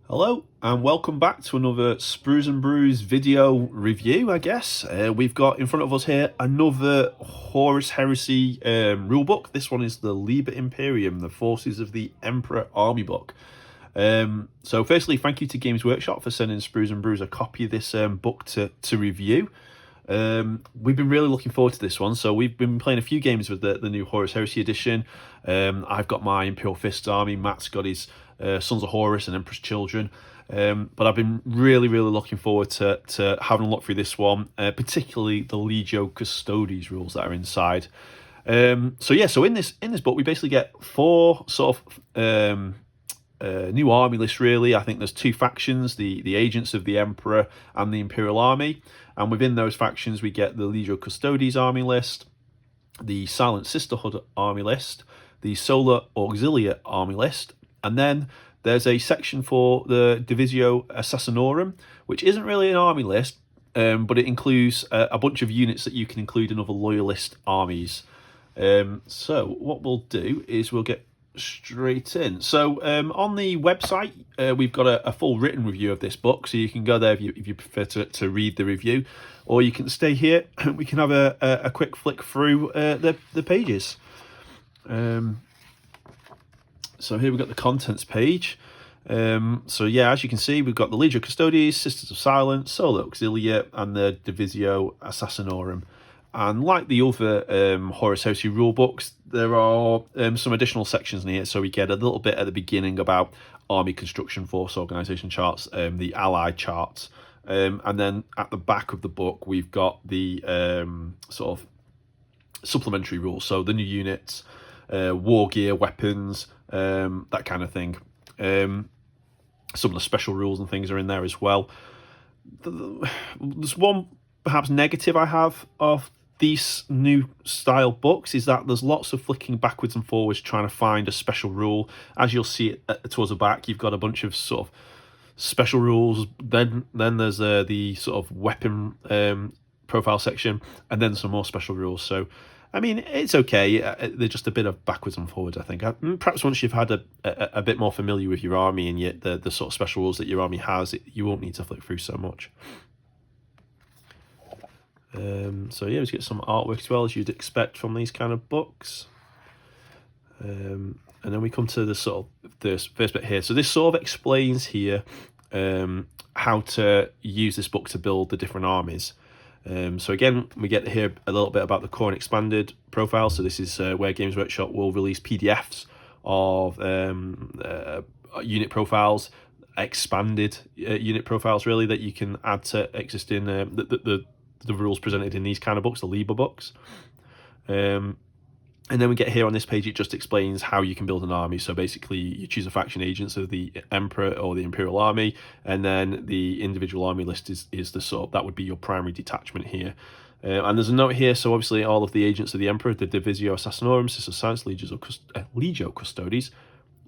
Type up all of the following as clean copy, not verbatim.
Hello and welcome back to another Sprues and Brews video review, I guess. We've got in front of us here another Horus Heresy rulebook. This one is the Liber Imperium, the Forces of the Emperor Army book. So firstly, thank you to Games Workshop for sending Sprues and Brews a copy of this book to review. We've been really looking forward to this one. So we've been playing a few games with the new Horus Heresy edition. I've got my Imperial Fists army. Matt's got his Sons of Horus and Emperor's Children. But I've been really looking forward to having a look through this one, particularly the Legio Custodes rules that are inside. So in this book we basically get four sort of new army list, really. I think there's two factions, the Agents of the Emperor and the Imperial Army, and within those factions we get the Legio Custodes army list, the Silent Sisterhood army list, the Solar Auxilia army list, and then there's a section for the Officio Assassinorum, which isn't really an army list, but it includes a bunch of units that you can include in other loyalist armies. So what we'll do is we'll get straight in. So on the website we've got a full written review of this book, so you can go there if you prefer to read the review, or you can stay here and we can have a quick flick through the pages. So here we've got the contents page. So yeah, as you can see, we've got the Legio Custodes, Sisters of Silence, Solar Auxilia, and the Officio Assassinorum. And like the other Horus Heresy rulebooks, there are some additional sections in here. So we get a little bit at the beginning about army construction, force organisation charts, the allied charts. And then at the back of the book, we've got the sort of supplementary rules. So the new units, war gear, weapons, that kind of thing. Some of the special rules and things are in there as well. There's one perhaps negative I have of these new style books, is that there's lots of flicking backwards and forwards trying to find a special rule. As you'll see towards the back, you've got a bunch of sort of special rules, then there's the sort of weapon profile section, and then some more special rules. So I mean, it's okay. They're just a bit of backwards and forwards, I think. Perhaps once you've had a bit more familiar with your army and yet the sort of special rules that your army has, you won't need to flick through so much. So yeah, let's get some artwork as well, as you'd expect from these kind of books. And then we come to the sort of the first bit here. So this sort of explains here how to use this book to build the different armies. So again, we get to hear a little bit about the core and expanded profile. So this is where Games Workshop will release PDFs of unit profiles, expanded unit profiles, really, that you can add to existing the rules presented in these kind of books, the Liber books. And then we get here on this page, it just explains how you can build an army. So basically, you choose a faction agents of the Emperor or the Imperial Army, and then the individual army list is the sort of, that would be your primary detachment here. And there's a note here, so obviously all of the agents of the Emperor, the Officio Assassinorum, Sisters of Silence, Legio Custodes,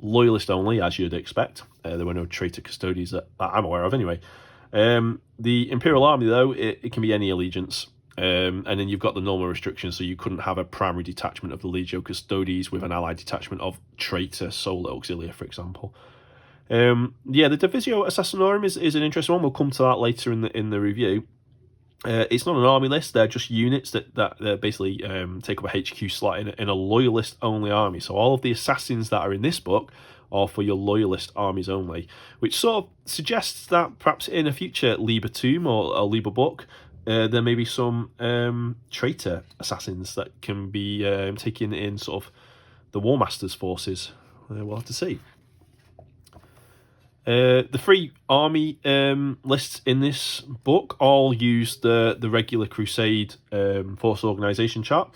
loyalist only, as you'd expect. There were no traitor custodes that I'm aware of anyway. The Imperial Army, though, it can be any allegiance. And then you've got the normal restrictions, so you couldn't have a primary detachment of the Legio Custodes with an allied detachment of traitor Solar Auxilia, for example. Yeah, the Officio Assassinorum is an interesting one. We'll come to that later in the review. It's not an army list; they're just units that basically take up a HQ slot in a loyalist only army. So all of the assassins that are in this book are for your loyalist armies only, which sort of suggests that perhaps in a future Liber Tomb or a Liber book, there may be some traitor assassins that can be taken in sort of the War Master's forces. We'll have to see. The three army lists in this book all use the regular Crusade force organisation chart.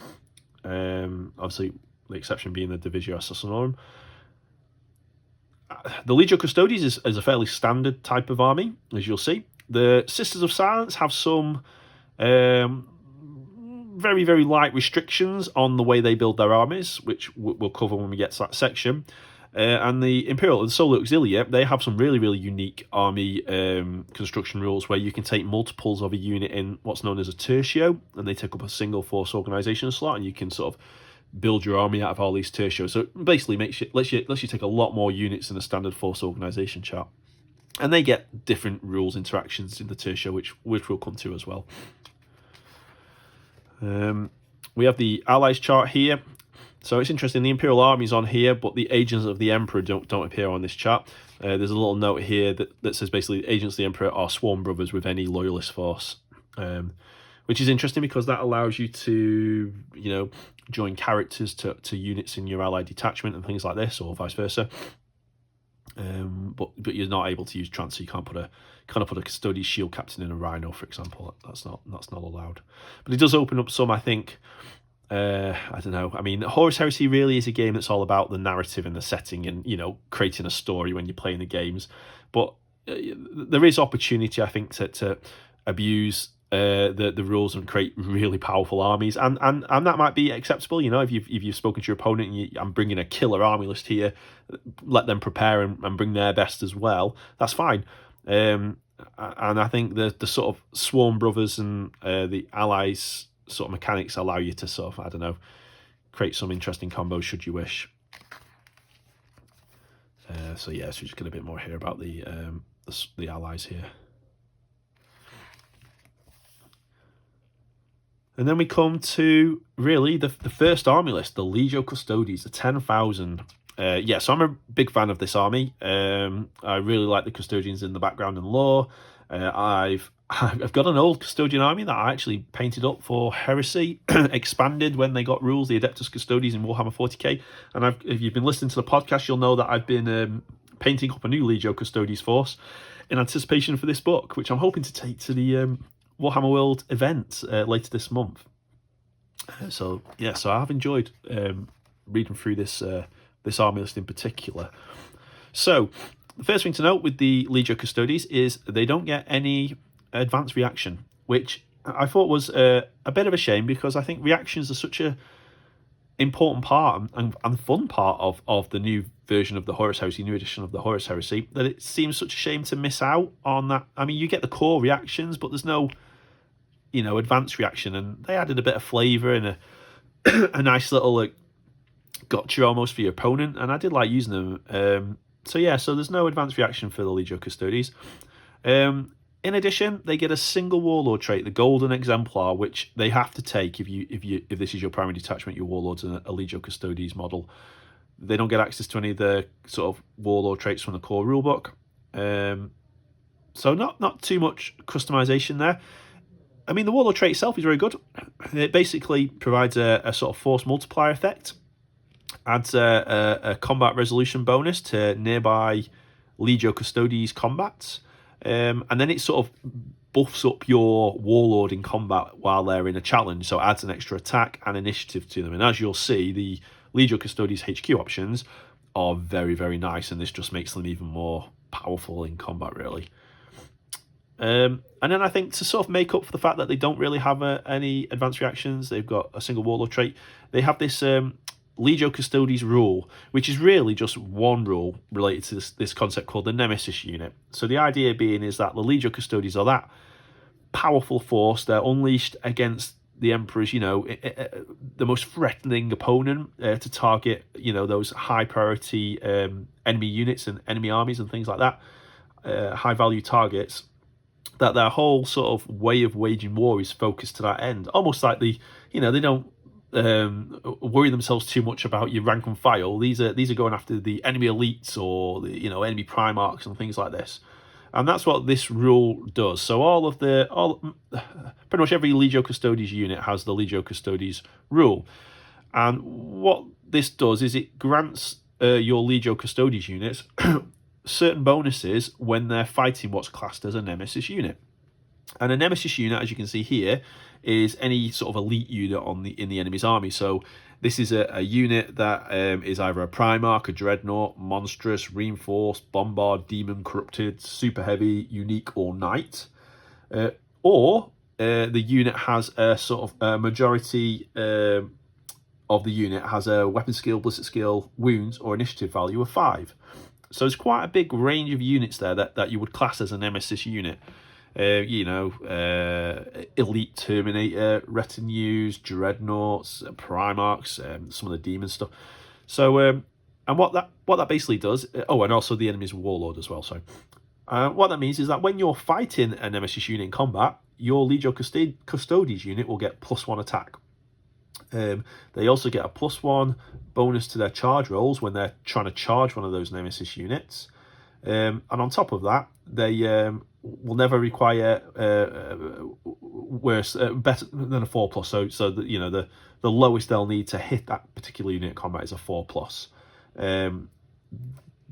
Obviously, the exception being the Officio Assassinorum. The Legio Custodes is a fairly standard type of army, as you'll see. The Sisters of Silence have some very light restrictions on the way they build their armies, which we'll cover when we get to that section. And the Imperial and Solar Auxilia, they have some really unique army construction rules where you can take multiples of a unit in what's known as a tertio, and they take up a single force organisation slot, and you can sort of build your army out of all these tertios. So it basically lets you take a lot more units in a standard force organisation chart. And they get different rules interactions in the tertia, which we'll come to as well. We have the allies chart here. So it's interesting, the Imperial Army is on here, but the agents of the Emperor don't appear on this chart. There's a little note here that says basically agents of the Emperor are sworn brothers with any loyalist force, which is interesting because that allows you to, join characters to units in your allied detachment and things like this, or vice versa. But you're not able to use transfer. You can't put a Custodes shield captain in a Rhino, for example. That's not allowed. But it does open up some, I think. I don't know. I mean, Horus Heresy really is a game that's all about the narrative and the setting, and creating a story when you're playing the games. But there is opportunity, I think, to abuse the rules and create really powerful armies, and that might be acceptable. If you've spoken to your opponent and I'm bringing a killer army list here, let them prepare and bring their best as well. That's fine. And I think the sort of Swarm Brothers and the allies sort of mechanics allow you to sort of, I don't know, create some interesting combos should you wish. So we just get a bit more here about the allies here. And then we come to really the first army list, the Legio Custodes, the 10,000. So I'm a big fan of this army. I really like the custodians in the background and lore. I've got an old custodian army that I actually painted up for Heresy, expanded when they got rules, the Adeptus Custodes in Warhammer 40k. And if you've been listening to the podcast, you'll know that I've been painting up a new Legio Custodes force in anticipation for this book, which I'm hoping to take to the Warhammer World event later this month. So I have enjoyed reading through this army list in particular. So the first thing to note with the Legio Custodes is they don't get any advanced reaction, which I thought was a bit of a shame, because I think reactions are such a important part and fun part of the new version of the Horus Heresy, new edition of the Horus Heresy, that it seems such a shame to miss out on that. I mean, you get the core reactions, but there's no advanced reaction, and they added a bit of flavour and a nice little gotcha almost for your opponent, and I did like using them. So there's no advanced reaction for the Legio Custodes. In addition, they get a single warlord trait, the Golden Exemplar, which they have to take if this is your primary detachment, your warlord's a Legio Custodes model. They don't get access to any of the sort of warlord traits from the core rulebook. So not too much customization there. I mean, the warlord trait itself is very good. It basically provides a sort of force multiplier effect, adds a combat resolution bonus to nearby Legio Custodes combats, and then it sort of buffs up your warlord in combat while they're in a challenge, so it adds an extra attack and initiative to them. And as you'll see, the Legio Custodes HQ options are very, very nice, and this just makes them even more powerful in combat, really. And then I think to sort of make up for the fact that they don't really have any advanced reactions, they've got a single warlord trait, they have this Legio Custodes rule, which is really just one rule related to this concept called the Nemesis unit. So the idea being is that the Legio Custodes are that powerful force, they're unleashed against the Emperor's, the most threatening opponent to target, those high priority enemy units and enemy armies and things like that, high value targets, that their whole sort of way of waging war is focused to that end. Almost like they don't worry themselves too much about your rank and file. These are going after the enemy elites or the enemy primarchs and things like this, and that's what this rule does. So pretty much every Legio Custodes unit has the Legio Custodes rule, and what this does is it grants your Legio Custodes units certain bonuses when they're fighting what's classed as a Nemesis unit. And a Nemesis unit, as you can see here, is any sort of elite unit in the enemy's army. So this is a unit that is either a Primarch, a Dreadnought, Monstrous, Reinforced, Bombard, Demon, Corrupted, Super Heavy, Unique, or Knight. Or the unit has a sort of a majority of the unit has a weapon skill, ballistic skill, wounds, or initiative value of 5. So it's quite a big range of units there that you would class as a Nemesis unit. Elite Terminator, Retinues, Dreadnoughts, Primarchs, some of the Demon stuff. So, and what that basically does... and also the enemy's Warlord as well, sorry. What that means is that when you're fighting a Nemesis unit in combat, your Legio Custodes unit will get +1 attack. They also get a +1 bonus to their charge rolls when they're trying to charge one of those Nemesis units. And on top of that, they will never require better than a 4+. So that, you know, the lowest they'll need to hit that particular unit in combat is a 4+.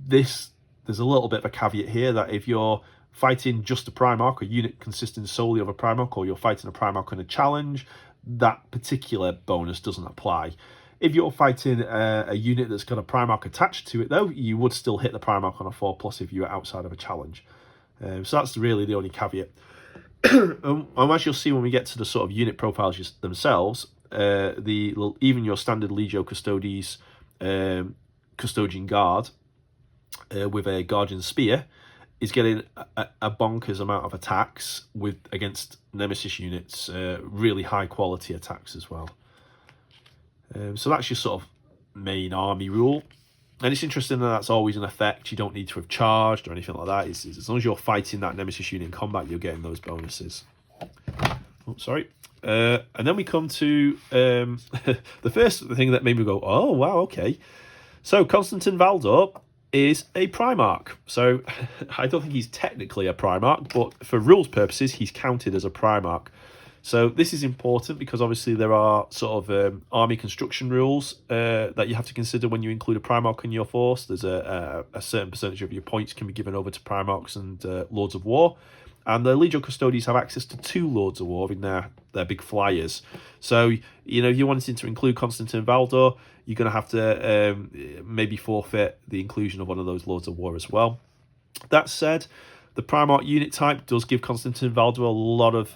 There's a little bit of a caveat here that if you're fighting just a Primarch, a unit consisting solely of a Primarch, or you're fighting a Primarch in a challenge, that particular bonus doesn't apply. If you're fighting a unit that's got a Primarch attached to it, though, you would still hit the Primarch on a 4+ if you were outside of a challenge. So that's really the only caveat. As you'll see when we get to the sort of unit profiles themselves, even your standard Legio Custodes Custodian Guard with a Guardian Spear is getting a bonkers amount of attacks against Nemesis units, really high quality attacks as well. So that's your sort of main army rule. And it's interesting that that's always in effect. You don't need to have charged or anything like that. It's as long as you're fighting that Nemesis unit in combat, you're getting those bonuses. Oh, sorry. And then we come to the first thing that made me go, oh, wow, okay. So Constantine Valdor is a Primarch. So I don't think he's technically a Primarch, but for rules purposes, he's counted as a Primarch. So this is important because obviously there are sort of army construction rules that you have to consider when you include a Primarch in your force. There's a certain percentage of your points can be given over to Primarchs and Lords of War. And the Legio Custodes have access to 2 Lords of War in their big flyers. So, you know, if you wanted to include Constantine Valdor, you're going to have to maybe forfeit the inclusion of one of those Lords of War as well. That said, the Primarch unit type does give Constantine Valdor a lot of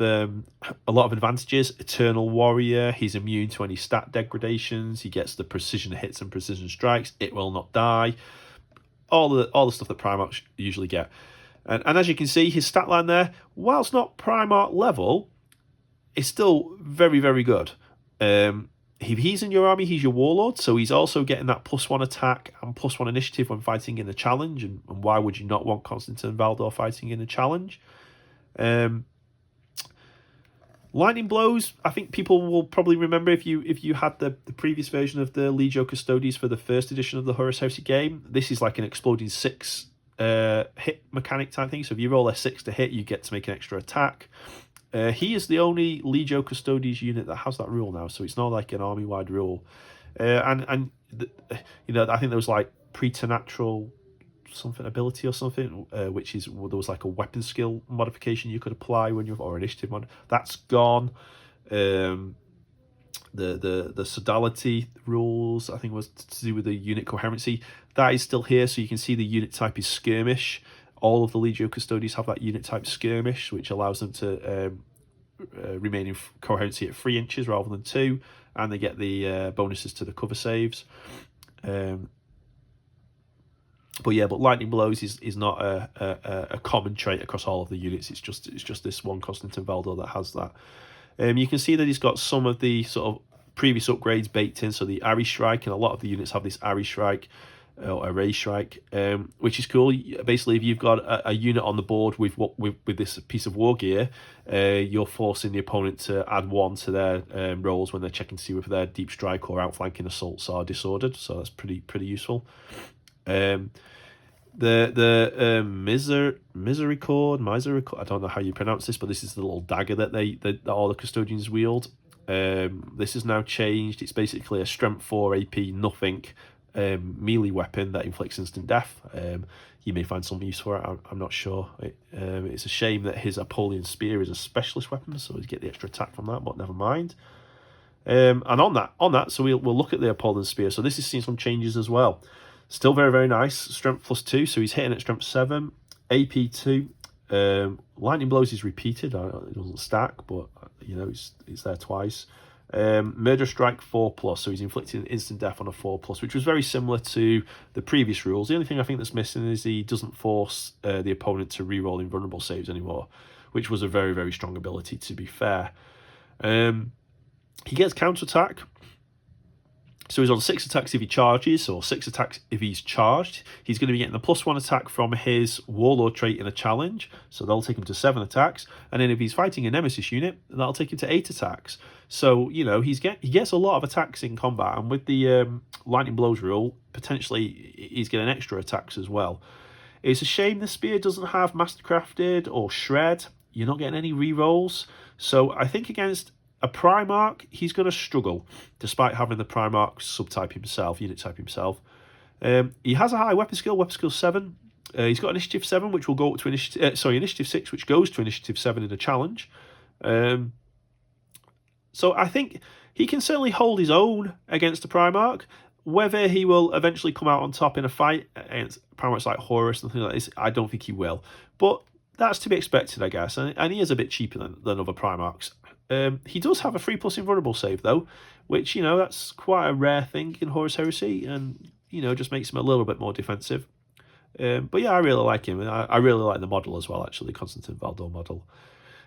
advantages. Eternal Warrior, he's immune to any stat degradations. He gets the precision hits and precision strikes. It will not die. All the stuff that Primarchs usually get. And as you can see, his stat line there, whilst not Primarch level, is still very, very good. If he's in your army, he's your Warlord, so he's also getting that +1 attack and +1 initiative when fighting in a challenge. And why would you not want Constantine Valdor fighting in a challenge? Lightning Blows, I think people will probably remember if you had the previous version of the Legio Custodes for the first edition of the Horus Heresy game. This is like an exploding 6 hit mechanic type thing. So if you roll a 6 to hit, you get to make an extra attack. He is the only Legio Custodes unit that has that rule now, so it's not like an army-wide rule. You know, I think there was like preternatural something ability or something, which is there was like a weapon skill modification you could apply when you're or initiative mod. That's gone. The sodality rules, I think, was to do with the unit coherency. That is still here, so you can see the unit type is skirmish. All of the Legio Custodes have that unit type skirmish, which allows them to remain in coherency at 3 inches rather than 2, and they get the bonuses to the cover saves. But Lightning Blows is not a common trait across all of the units. It's just this one Constantine Valdor that has that. You can see that he's got some of the sort of previous upgrades baked in. So the Array Strike, and a lot of the units have this Array Strike or Array Strike, which is cool. Basically, if you've got a unit on the board with this piece of war gear, you're forcing the opponent to add 1 to their rolls when they're checking to see if their deep strike or outflanking assaults are disordered. So that's pretty useful. The Misericord, I don't know how you pronounce this, but this is the little dagger that all the custodians wield. This is now changed. It's basically a strength 4 AP nothing melee weapon that inflicts instant death. You may find some use for it. I'm not sure. It's a shame that his Apollyon Spear is a specialist weapon, so you get the extra attack from that, but never mind. And on that, so we'll look at the Apollyon Spear. So this is seeing some changes as well. Still very, very nice. Strength +2, so he's hitting at strength 7. AP 2. Lightning Blows is repeated. It doesn't stack, but you know it's there twice. Murder Strike 4+, so he's inflicting instant death on a 4+, which was very similar to the previous rules. The only thing I think that's missing is he doesn't force the opponent to reroll invulnerable saves anymore, which was a very, very strong ability, to be fair. He gets counterattack. So he's on 6 attacks if he charges, or 6 attacks if he's charged. He's going to be getting the +1 attack from his Warlord trait in a challenge, so that'll take him to 7 attacks. And then if he's fighting a Nemesis unit, that'll take him to 8 attacks. So, you know, he gets a lot of attacks in combat, and with the Lightning Blows rule, potentially he's getting extra attacks as well. It's a shame the spear doesn't have Mastercrafted or Shred. You're not getting any rerolls. So I think against a Primarch, he's going to struggle, despite having the Primarch subtype himself, unit type himself. He has a high weapon skill 7. He's got initiative 7, which will go up to initiative 6, which goes to initiative 7 in a challenge. So I think he can certainly hold his own against a Primarch. Whether he will eventually come out on top in a fight against Primarchs like Horus and things like this, I don't think he will. But that's to be expected, I guess. And he is a bit cheaper than other Primarchs. He does have a 3+ invulnerable save, though, which, you know, that's quite a rare thing in Horus Heresy, and, you know, just makes him a little bit more defensive. But yeah, I really like him. I really like the model as well, actually, Constantine Valdor model.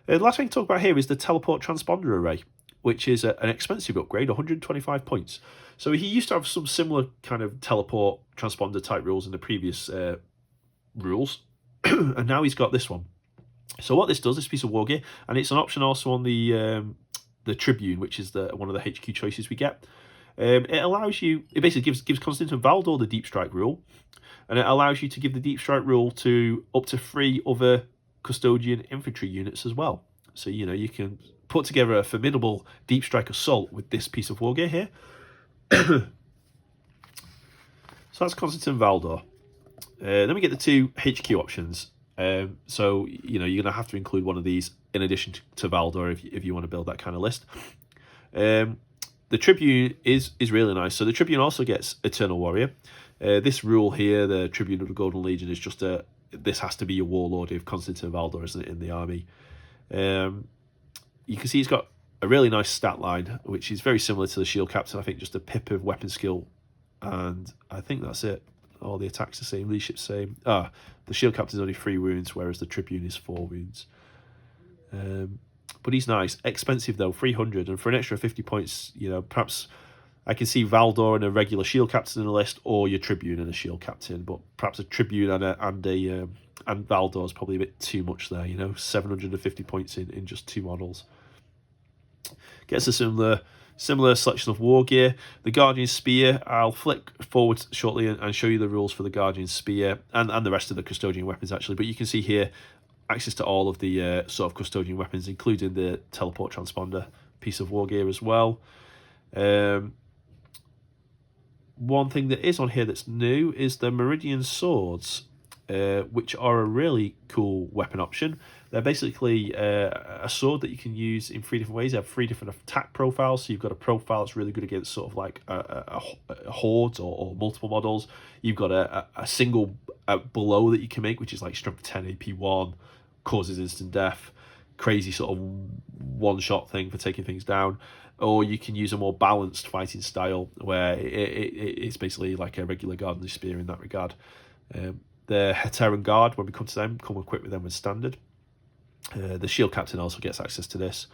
The last thing to talk about here is the Teleport Transponder Array, which is an expensive upgrade, 125 points. So he used to have some similar kind of teleport transponder type rules in the previous rules, and now he's got this one. So what this does, this piece of war gear, and it's an option also on the Tribune, which is one of the HQ choices we get. It allows you, it basically gives Constantine Valdor the Deep Strike rule, and it allows you to give the Deep Strike rule to up to 3 other Custodian infantry units as well. So, you know, you can put together a formidable Deep Strike assault with this piece of war gear here. So that's Constantine Valdor. Then we get the 2 HQ options. So, you know, you're going to have to include one of these in addition to Valdor if you want to build that kind of list. The Tribune is really nice. So the Tribune also gets Eternal Warrior. This rule here, the Tribune of the Golden Legion, is just this has to be a Warlord if Constantine Valdor isn't in the army. You can see he's got a really nice stat line, which is very similar to the Shield Captain. I think just a pip of weapon skill, and I think that's it. All the attacks the same, leadership same. The Shield Captain's only 3 wounds, whereas the Tribune is 4 wounds. But he's nice. Expensive though, 300, and for an extra 50 points, you know, perhaps I can see Valdor and a regular Shield Captain in the list, or your Tribune and a Shield Captain. But perhaps a Tribune and Valdor is probably a bit too much there. You know, 750 points in just 2 models. Gets a similar selection of war gear. The Guardian Spear, I'll flick forward shortly and show you the rules for the Guardian Spear and the rest of the Custodian weapons, actually. But you can see here access to all of the sort of Custodian weapons, including the Teleport Transponder piece of war gear as well. One thing that is on here that's new is the Meridian Swords, which are a really cool weapon option. They're basically a sword that you can use in 3 different ways. They have 3 different attack profiles. So you've got a profile that's really good against sort of like a horde or multiple models. You've got a single blow that you can make, which is like strength 10, AP 1, causes instant death. Crazy sort of one-shot thing for taking things down. Or you can use a more balanced fighting style where it's basically like a regular Guardian Spear in that regard. The Heteran Guard, when we come to them, come equipped with them as standard. The Shield Captain also gets access to this.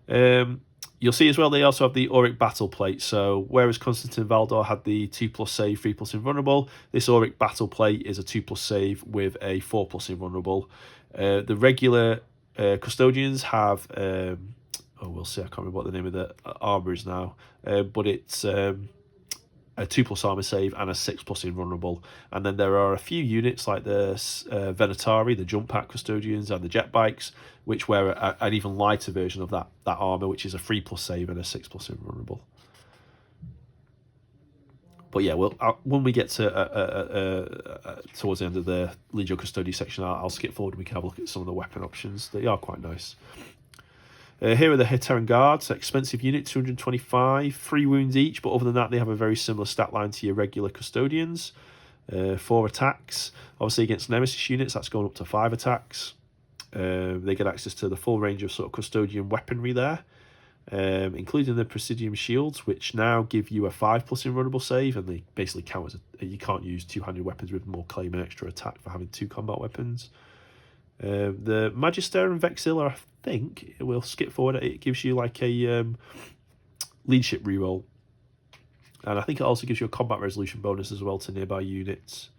You'll see as well they also have the Auric Battle Plate. So whereas Constantine Valdor had the 2+ save, 3+ invulnerable, this Auric Battle Plate is a 2+ save with a 4+ invulnerable. The regular Custodians have... we'll see, I can't remember what the name of the armour is now. But it's... a 2+ armor save and a 6+ invulnerable, and then there are a few units like the Venatari, the jump pack Custodians, and the jet bikes, which wear an even lighter version of that armor, which is a 3+ save and a 6+ invulnerable. But yeah, when we get to towards the end of the Legio Custodes section, I'll skip forward and we can have a look at some of the weapon options. They are quite nice. Here are the Heteran Guards, expensive unit, 225, 3 wounds each, but other than that they have a very similar stat line to your regular Custodians. 4 attacks. Obviously against Nemesis units that's going up to 5 attacks. They get access to the full range of sort of Custodian weaponry there, including the Presidium Shields, which now give you a 5+ invulnerable save, and they basically count as you can't use 2-handed weapons with more claim and extra attack for having 2 combat weapons. The Magister and Vexilla, I think, we'll skip forward. It gives you like a leadership reroll. And I think it also gives you a combat resolution bonus as well to nearby units.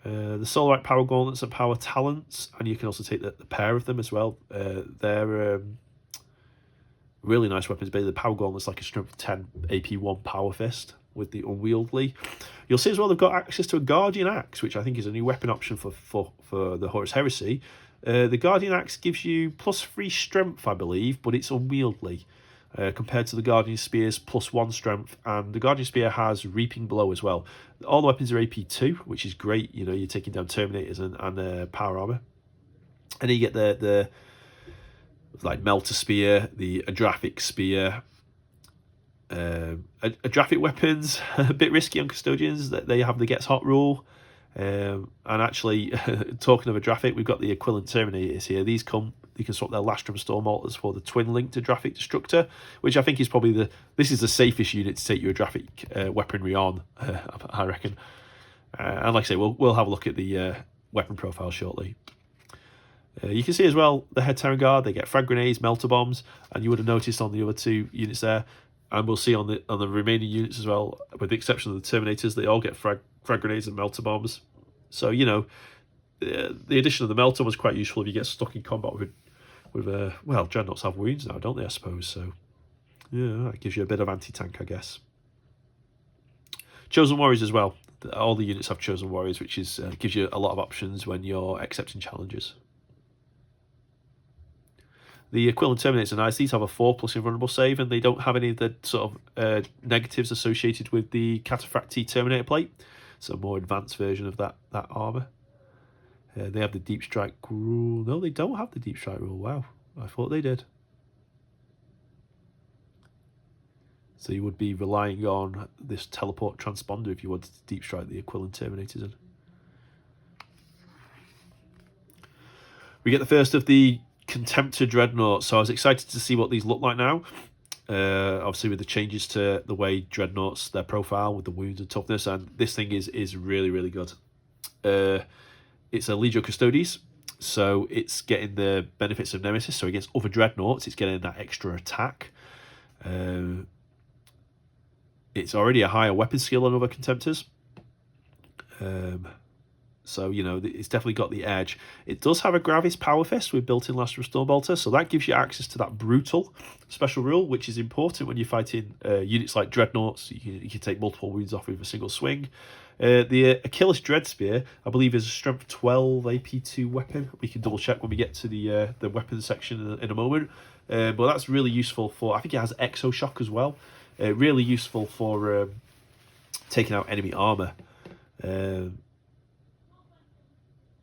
The Solarite Power Gauntlets and Power Talents, and you can also take the pair of them as well. They're really nice weapons. Basically, the Power Gauntlet's like a strength 10 AP 1 Power Fist with the Unwieldy. You'll see as well they've got access to a Guardian Axe, which I think is a new weapon option for the Horus Heresy. The Guardian Axe gives you +3 strength, I believe, but it's unwieldy. Compared to the Guardian Spears, +1 strength, and the Guardian Spear has Reaping Blow as well. All the weapons are AP 2, which is great. You know, you're taking down Terminators and Power Armor. And then you get the like Melter Spear, the Adraphic Spear. Adraphic weapons, a bit risky on Custodians. They have the Gets Hot rule. And actually, talking of Adraphic, we've got the equivalent Terminators here. These you can swap their Lastrum Storm Mortars for the twin-linked Adraphic Destructor, which I think is probably this is the safest unit to take your Adraphic weaponry on, I reckon. And like I say, we'll have a look at the weapon profile shortly. You can see as well the Head Terran Guard, they get frag grenades, melter bombs, and you would have noticed on the other two units there, and we'll see on the remaining units as well, with the exception of the Terminators, they all get frag grenades and melter bombs. So, you know, the addition of the melter was quite useful if you get stuck in combat with well, Dreadnoughts have wounds now, don't they, I suppose? So, yeah, that gives you a bit of anti-tank, I guess. Chosen Warriors as well. All the units have Chosen Warriors, which is gives you a lot of options when you're accepting challenges. The equivalent Terminators are nice. These have a 4+ invulnerable save, and they don't have any of the sort of negatives associated with the Cataphractii Terminator plate. So a more advanced version of that armour. They have the Deep Strike rule. No, they don't have the Deep Strike rule. Wow, I thought they did. So you would be relying on this teleport transponder if you wanted to Deep Strike the equivalent Terminators in. We get the first of the Contemptor Dreadnoughts. So I was excited to see what these look like now. Obviously with the changes to the way Dreadnoughts, their profile with the wounds and toughness, and this thing is really, really good. It's a Legio Custodes, so it's getting the benefits of Nemesis. So against other Dreadnoughts, it's getting that extra attack. It's already a higher weapon skill than other Contemptors. So, you know, it's definitely got the edge. It does have a Gravis Power Fist with built-in Lastrum Stormbolter, so that gives you access to that brutal special rule, which is important when you're fighting units like Dreadnoughts. You can take multiple wounds off with a single swing. The Achilles Dread Spear, I believe, is a Strength 12 AP2 weapon. We can double-check when we get to the weapons section in a moment. But that's really useful for... I think it has Exo Shock as well. Really useful for taking out enemy armour.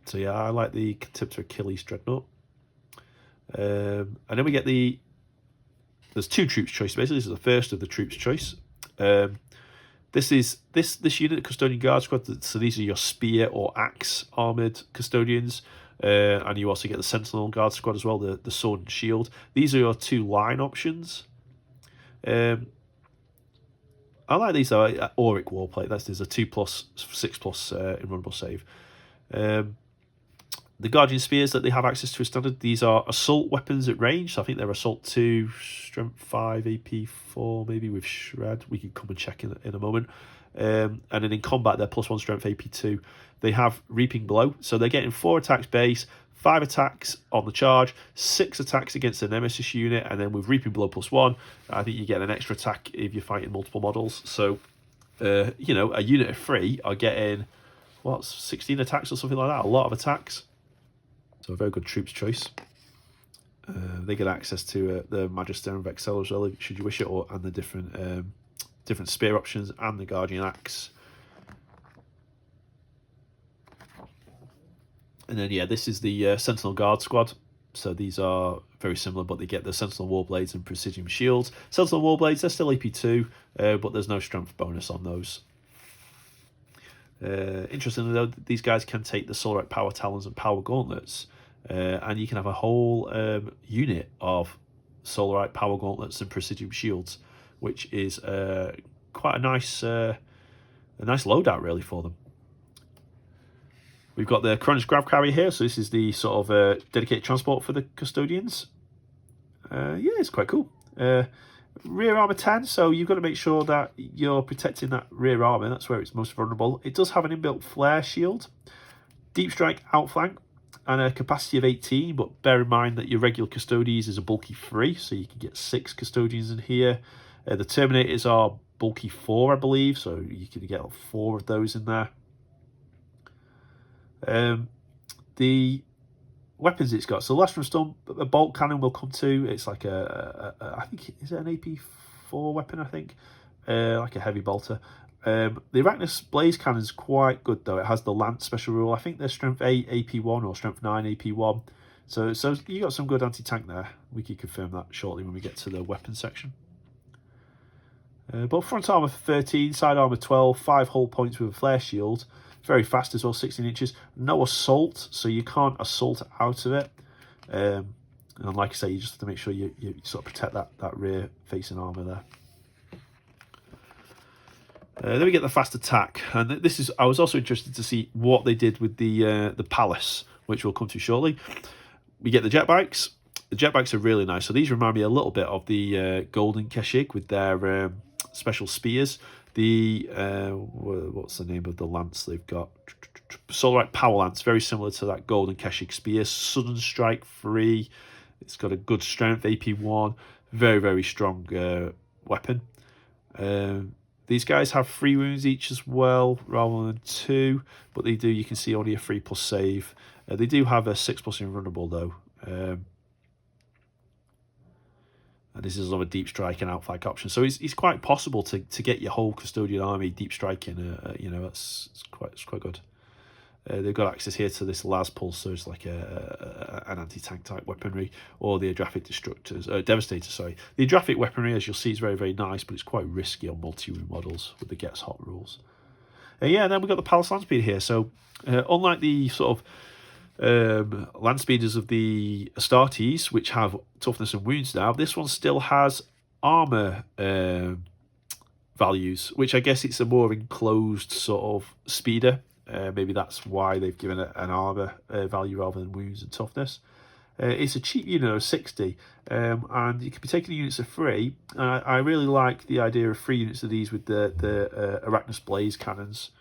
So yeah, I like the Contemptor Achilles Dreadnought. And then we get there's two troops choice basically. This is the first of the troops choice. This unit, Custodian Guard Squad. So these are your spear or axe armored custodians, and you also get the Sentinel Guard Squad as well, the sword and shield. These are your two line options. I like these though. Auric Warplate. There's a 2+, 6+ invulnerable save. The Guardian Spears that they have access to as standard, these are assault weapons at range. So I think they're assault 2, strength 5, AP 4, maybe with shred. We can come and check in a moment. And then in combat, they're +1 strength AP 2. They have Reaping Blow, so they're getting 4 attacks base, 5 attacks on the charge, 6 attacks against the Nemesis unit, and then with Reaping Blow +1, I think you get an extra attack if you're fighting multiple models. So, you know, a unit of 3 are getting, 16 attacks or something like that, a lot of attacks. So a very good troops choice. They get access to the Magister Vexel as well, should you wish it, and the different spear options and the Guardian Axe. And then yeah, this is the Sentinel Guard Squad. So these are very similar, but they get the Sentinel Warblades and Precision Shields. Sentinel Warblades, they're still AP2, but there's no strength bonus on those. Interestingly though, these guys can take the Solarite Power Talons and Power Gauntlets, and you can have a whole unit of Solarite Power Gauntlets and Precision Shields, which is quite a nice loadout really for them. We've got the Cronus Grav Carrier here, so this is the sort of dedicated transport for the Custodians. Yeah, it's quite cool. Rear armor 10, so you've got to make sure that you're protecting that rear armor. That's where it's most vulnerable. It does have an inbuilt flare shield, deep strike outflank, and a capacity of 18, but bear in mind that your regular Custodes is a bulky 3, so you can get 6 Custodians in here. The Terminators are bulky 4, I believe, so you can get 4 of those in there. The weapons it's got, so last from stone, a bolt cannon will come to. It's like I think, is it an AP4 weapon, I think, like a heavy bolter. The Arachnus blaze cannon is quite good though. It has the lance special rule. I think they're strength 8 AP1 or strength 9 AP1, so you got some good anti-tank there. We can confirm that shortly when we get to the weapon section. But front armor 13, side armor 12, 5 hull points with a flare shield. Very fast as well, 16 inches. No assault, so you can't assault out of it. And like I say, you just have to make sure you sort of protect that rear facing armour there. Then we get the fast attack, and this is, I was also interested to see what they did with the palace, which we'll come to shortly. We get the jet bikes. The jet bikes are really nice. So these remind me a little bit of the Golden Keshik with their special spears. The what's the name of the lance they've got? Solarite Power Lance, very similar to that Golden Keshik spear. Sudden Strike 3. It's got a good strength, AP1. Very, very strong weapon. These guys have 3 wounds each as well, rather than 2. But they do, you can see, only a 3+ save. They do have a 6+ invulnerable though. And this is another deep strike and outflank option. So it's quite possible to get your whole Custodian army deep striking. You know, it's quite good. They've got access here to this Las Pulse, so it's like an anti-tank type weaponry, or the Adraphic Devastator, sorry. The Adraphic weaponry, as you'll see, is very, very nice, but it's quite risky on multi-wound models with the Gets Hot rules. Yeah, and then we've got the Palace Land Speed here. So unlike the sort of land speeders of the Astartes, which have toughness and wounds now, this one still has armor values, which I guess it's a more enclosed sort of speeder. Maybe that's why they've given it an armor value rather than wounds and toughness. It's a cheap unit of 60, and you can be taking units of 3. I really like the idea of 3 units of these with the Arachnus blaze cannons.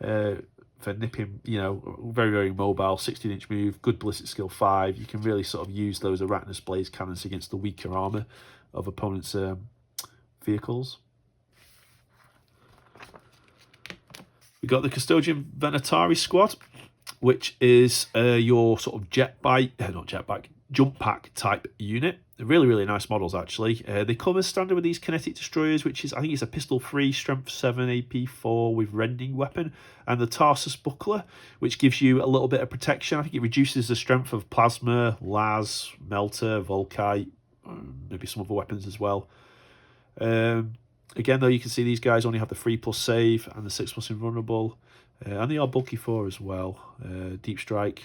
For nipping, you know, very, very mobile, 16-inch move, good ballistic skill 5. You can really sort of use those Arachnus blaze cannons against the weaker armour of opponents' vehicles. We got the Custodian Venatari squad, which is your sort of jump pack type unit. They're really, really nice models, actually. They come as standard with these kinetic destroyers, which is, I think it's a pistol 3, strength 7, AP4 with rending weapon, and the Tarsus buckler, which gives you a little bit of protection. I think it reduces the strength of plasma, las, melter, volkite, maybe some other weapons as well. Again, though, you can see these guys only have the 3+ save and the 6+ invulnerable, and they are bulky 4 as well. Deep strike.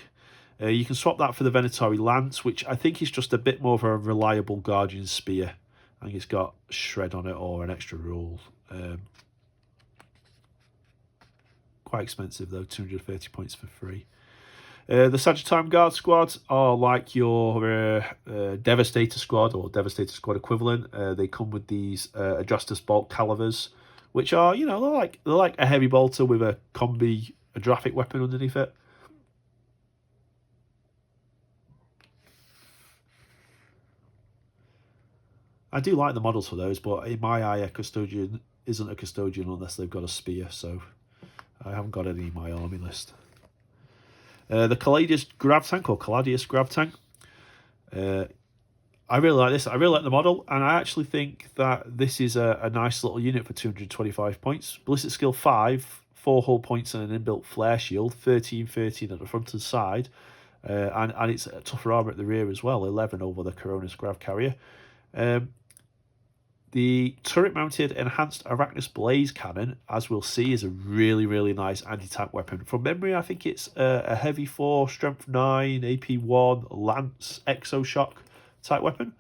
You can swap that for the Venatari Lance, which I think is just a bit more of a reliable Guardian Spear. I think it's got Shred on it or an extra rule. Quite expensive though, 230 points for free. The Sagittarium Guard squad are like your Devastator squad or Devastator squad equivalent. They come with these Adrastus Bolt Calivers, which are, you know, they're like a heavy bolter with a combi Adraphic weapon underneath it. I do like the models for those, but in my eye, a Custodian isn't a Custodian unless they've got a spear, so I haven't got any in my army list. The Caladius Grav Tank, or Caladius Grav Tank. I really like this. I really like the model, and I actually think that this is a nice little unit for 225 points. Ballistic skill 5, 4 hull points and an inbuilt flare shield, 13 at the front and side, and it's a tougher armour at the rear as well, 11 over the Coronis Grav Carrier. The turret-mounted enhanced Arachnus Blaze Cannon, as we'll see, is a really, really nice anti-tank weapon. From memory, I think it's a heavy 4, strength 9, AP1, lance, exoshock type weapon.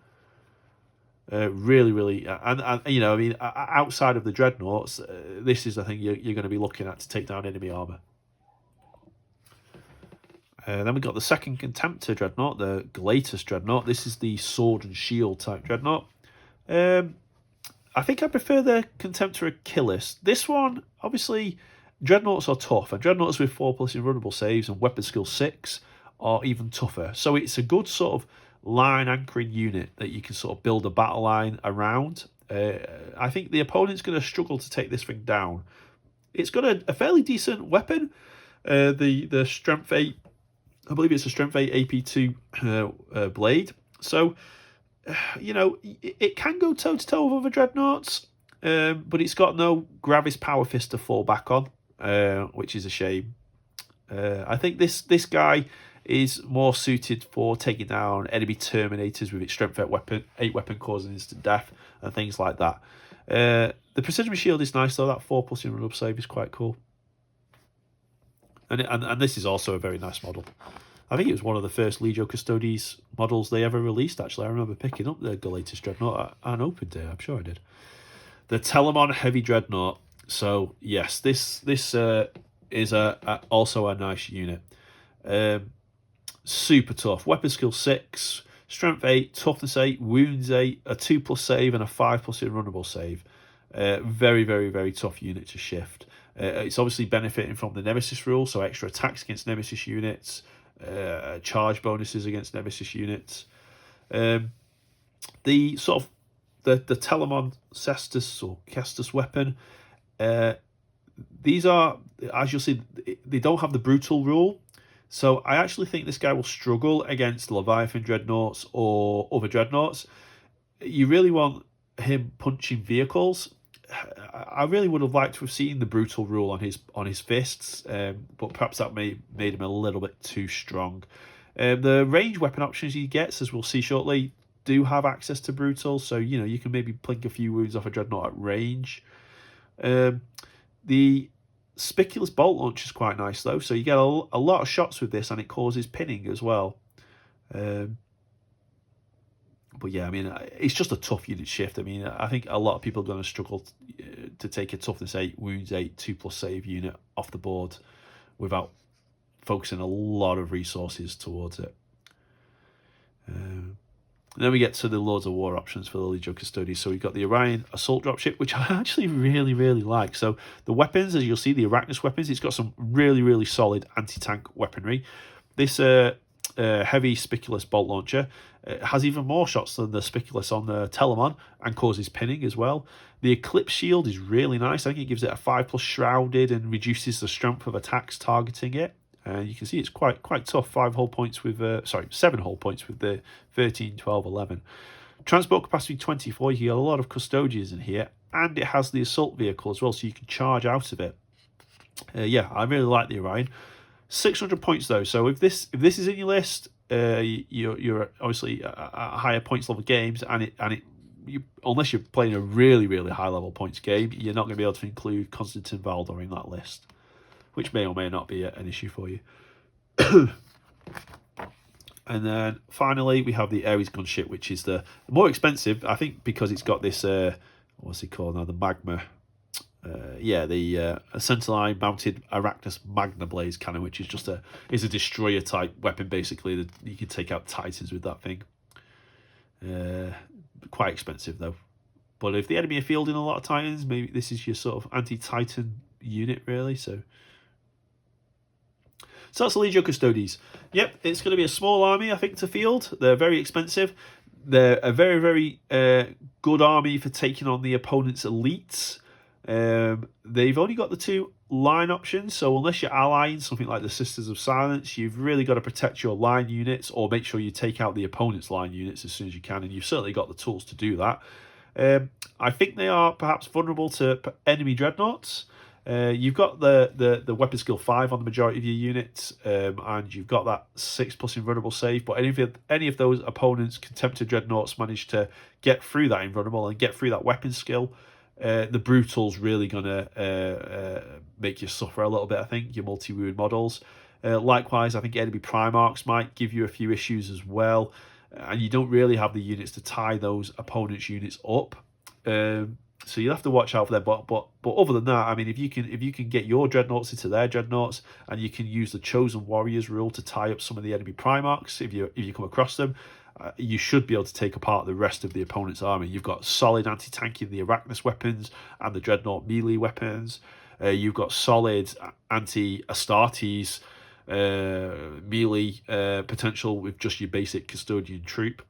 Really, really, and you know, I mean, outside of the dreadnoughts, this is the thing you're going to be looking at to take down enemy armor. Then we got the second Contemptor dreadnought, the Galatus dreadnought. This is the sword and shield type dreadnought. I think I prefer the Contemptor Achilles. This one, obviously, Dreadnoughts are tough, and Dreadnoughts with 4+ invulnerable saves and weapon skill 6 are even tougher. So it's a good sort of line anchoring unit that you can sort of build a battle line around. I think the opponent's going to struggle to take this thing down. It's got a fairly decent weapon. The Strength 8, I believe it's a Strength 8 AP2 blade. So, you know, it can go toe-to-toe with other Dreadnoughts, but it's got no Gravis Power Fist to fall back on, which is a shame. I think this guy is more suited for taking down enemy Terminators with its Strength 8 weapon causing instant death and things like that. The Precision Shield is nice though. That 4+ invulnerable save is quite cool. And this is also a very nice model. I think it was one of the first Legio Custodes models they ever released, actually. I remember picking up the latest Dreadnought at an open day. I'm sure I did. The Telemon Heavy Dreadnought. So, yes, this is also a nice unit. Super tough. Weapon skill 6, Strength 8, Toughness 8, Wounds 8, a 2+ save and a 5+ invulnerable save. Very, very, very tough unit to shift. It's obviously benefiting from the Nemesis rule, so extra attacks against Nemesis units, charge bonuses against Nemesis units. The sort of the Telemon Cestus or Kestus weapon, these are, as you'll see, they don't have the brutal rule. So I actually think this guy will struggle against Leviathan Dreadnoughts or other Dreadnoughts. You really want him punching vehicles. I really would have liked to have seen the brutal rule on his fists, but perhaps that made him a little bit too strong. The range weapon options he gets, as we'll see shortly, do have access to brutal, so you know you can maybe plink a few wounds off a Dreadnought at range. The Spiculous Bolt Launch is quite nice though, so you get a lot of shots with this, and it causes pinning as well. But yeah, I mean, it's just a tough unit shift. I mean, I think a lot of people are going to struggle to take a Toughness 8, Wounds 8, 2+ save unit off the board without focusing a lot of resources towards it. Then we get to the Lords of War options for the Legio Custodes. So we've got the Orion Assault Dropship, which I actually really, really like. So the weapons, as you'll see, the Arachnus weapons, it's got some really, really solid anti-tank weaponry. This heavy Spiculous Bolt Launcher has even more shots than the Spiculous on the Telemon and causes pinning as well. The Eclipse Shield is really nice. I think it gives it a 5+ shrouded and reduces the strength of attacks targeting it. You can see it's quite tough. 7 hull points with the 13, 12, 11. Transport capacity 24. You get a lot of Custodians in here, and it has the assault vehicle as well, so you can charge out of it. Yeah, I really like the Orion. 600 points though. So if this is in your list, you're obviously at higher points level games, and unless you're playing a really, really high level points game, you're not going to be able to include Constantin Valdor in that list, which may or may not be an issue for you. And then finally we have the Ares Gunship, which is the more expensive, I think, because it's got this what's it called now, the Magma, the Sentinel mounted Arachnus Magna Blaze cannon, which is just a destroyer type weapon basically, that you can take out Titans with that thing. Quite expensive though, but if the enemy are fielding a lot of Titans, maybe this is your sort of anti-Titan unit really. So that's the Legio Custodes. Yep, it's going to be a small army, I think, to field. They're very expensive. They're a very, very good army for taking on the opponent's elites. They've only got the 2 line options, so unless you're allying something like the Sisters of Silence, you've really got to protect your line units or make sure you take out the opponent's line units as soon as you can, and you've certainly got the tools to do that. I think they are perhaps vulnerable to enemy Dreadnoughts. You've got the weapon skill 5 on the majority of your units, and you've got that 6+ invulnerable save. But any of those opponents' Contemptor Dreadnoughts manage to get through that invulnerable and get through that weapon skill, the Brutal's really gonna make you suffer a little bit. I think your multi-wound models. Likewise, I think enemy Primarchs might give you a few issues as well, and you don't really have the units to tie those opponents' units up. So you'll have to watch out for them. But other than that, I mean, if you can get your Dreadnoughts into their Dreadnoughts, and you can use the Chosen Warriors rule to tie up some of the enemy Primarchs if you come across them, you should be able to take apart the rest of the opponent's army. You've got solid anti-tank in the Arachnus weapons and the Dreadnought melee weapons. You've got solid anti-Astartes melee potential with just your basic custodian troop.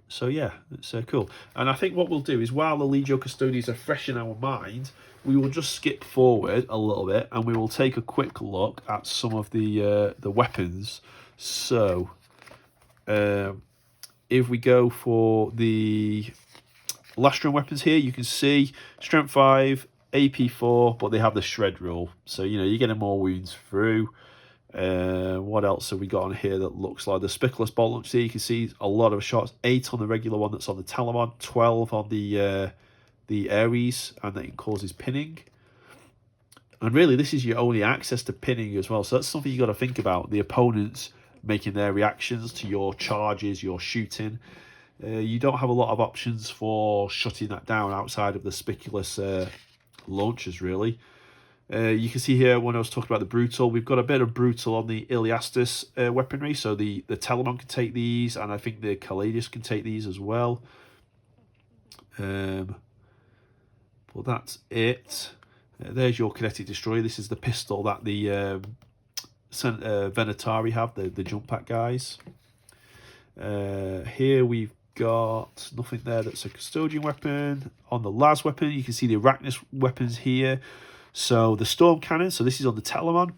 So yeah, it's cool. And I think what we'll do is, while the Legio Custodes are fresh in our mind, we will just skip forward a little bit and we will take a quick look at some of the weapons. So if we go for the Lastron weapons here, you can see Strength 5, AP 4, but they have the Shred rule. So, you know, you're getting more wounds through. What else have we got on here that looks like the Spickless Bolt Launcher? You can see a lot of shots. 8 on the regular one that's on the Telemon, 12 on the Ares, and that causes pinning. And really, this is your only access to pinning as well. So that's something you got to think about. The opponents making their reactions to your charges, your shooting. You don't have a lot of options for shutting that down outside of the Spickless launchers, really. You can see here when I was talking about the Brutal, we've got a bit of Brutal on the Iliastus weaponry. So the Telemon can take these, and I think the Caladius can take these as well. Well, that's it. There's your Kinetic Destroyer. This is the pistol that the Venatari have, the jump pack guys. Here we've got nothing there that's a custodian weapon. On the Las weapon, you can see the Arachnus weapons here. So the Storm Cannon, so this is on the Telemon.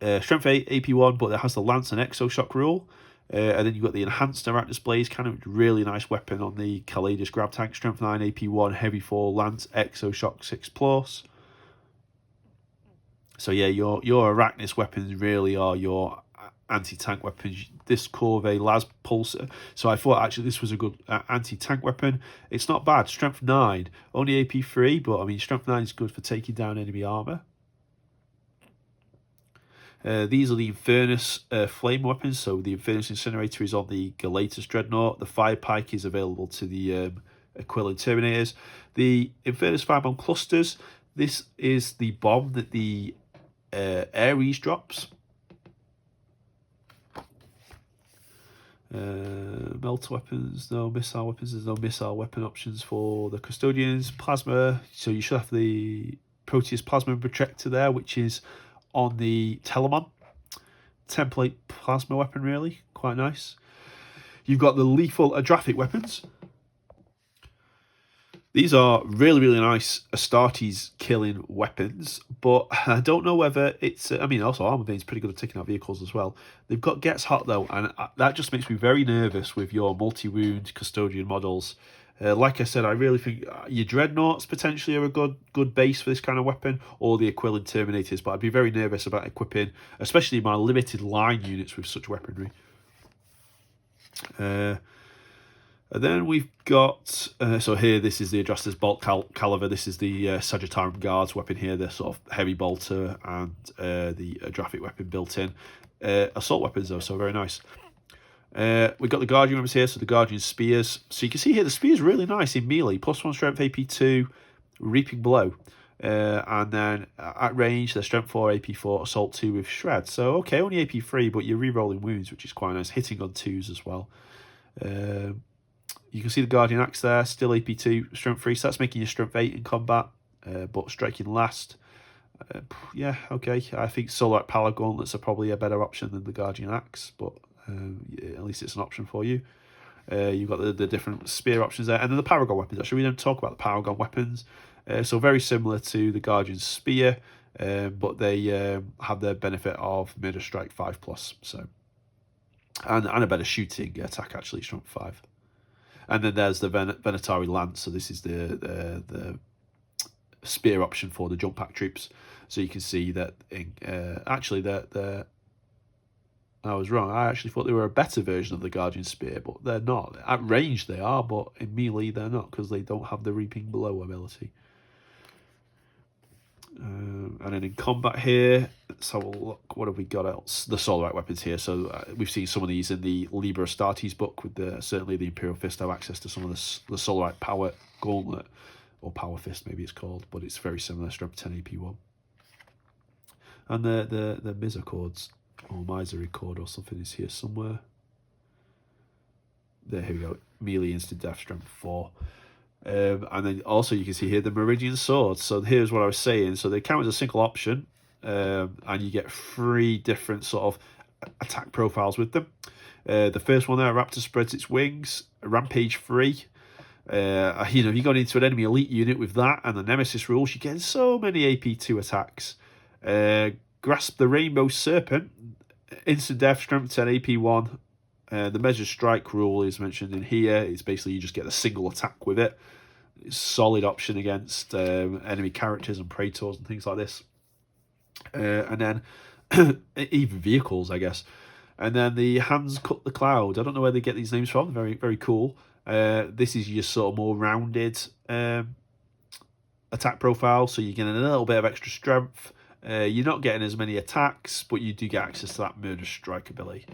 Strength 8, AP1, but it has the Lance and Exoshock rule. And then you've got the Enhanced Arachnus Blaze Cannon, which is a really nice weapon on the Caladius Grab Tank. Strength 9, AP1, Heavy 4, Lance, Exoshock 6+. So yeah, your Arachnus weapons really are your anti-tank weapons. This Corvée Las Pulsar. So I thought actually this was a good anti-tank weapon. It's not bad. Strength 9, only AP 3, but I mean Strength 9 is good for taking down enemy armor. These are the Infernus flame weapons. So the Infernus Incinerator is on the Galatus Dreadnought. The Fire Pike is available to the Aquilian Terminators. The Infernus Firebomb Clusters. This is the bomb that the Ares drops. Melter weapons, no missile weapons. There's no missile weapon options for the Custodians. Plasma, so you should have the Proteus Plasma Protector there, which is on the Telemon. Template plasma weapon, really quite nice. You've got the lethal Adrathic weapons. These are really, really nice Astartes killing weapons, but I don't know whether it's... I mean, also Armorbane's pretty good at taking out vehicles as well. They've got Gets Hot, though, and that just makes me very nervous with your multi-wound custodian models. Like I said, I really think your Dreadnoughts potentially are a good base for this kind of weapon, or the Aquilian Terminators, but I'd be very nervous about equipping, especially my limited line units, with such weaponry. And then we've got, so here, this is the Adrastus Bolt Caliver. This is the Sagittarium Guards weapon here, the sort of heavy bolter and the Adrathic weapon built in. Assault weapons, though, so very nice. We've got the Guardian weapons here, so the Guardian Spears. So you can see here, the Spear's really nice in melee. +1 Strength, AP2, Reaping Blow. And then at range, they're Strength 4, AP4, Assault 2 with Shred. So, okay, only AP3, but you're re-rolling wounds, which is quite nice. Hitting on 2s as well. You can see the Guardian Axe there, still AP2, Strength 3, so that's making you Strength 8 in combat, but striking last. Yeah, okay, I think Solar Power Gauntlets are probably a better option than the Guardian Axe, but at least it's an option for you. You've got the different spear options there, and then the Paragon weapons. Actually, we don't talk about the Paragon weapons. So very similar to the Guardian Spear, but they have the benefit of Murder Strike 5+, so and a better shooting attack, actually, Strength 5. And then there's the Venatari Lance. So this is the spear option for the jump pack troops. So you can see that actually I was wrong. I actually thought they were a better version of the Guardian Spear, but they're not. At range they are, but in melee they're not, because they don't have the Reaping Blow ability. And then in combat here, let's have a look. What have we got else? The Solarite weapons here. So we've seen some of these in the Liber Astartes book, with certainly the Imperial Fist have access to some of the Solarite Power Gauntlet, or Power Fist maybe it's called, but it's very similar, Strength 10 AP1. And the Misericords, or Misery Cord or something, is here somewhere. There, here we go. Melee instant death, strength 4. And then also you can see here the Meridian Swords. So here's what I was saying. So they count as a single option, and you get 3 different sort of attack profiles with them. The first one there, Raptor spreads its wings, Rampage 3. If you got into an enemy elite unit with that and the Nemesis rules, you get so many AP2 attacks. Grasp the Rainbow Serpent, instant death, strength 10, AP1. The Measured Strike rule is mentioned in here. It's basically you just get a single attack with it. It's a solid option against enemy characters and praetors and things like this. And then even vehicles, I guess. And then the Hands Cut the Cloud. I don't know where they get these names from. Very, very cool. This is your sort of more rounded attack profile. So you're getting a little bit of extra strength. You're not getting as many attacks, but you do get access to that Murder Strike ability.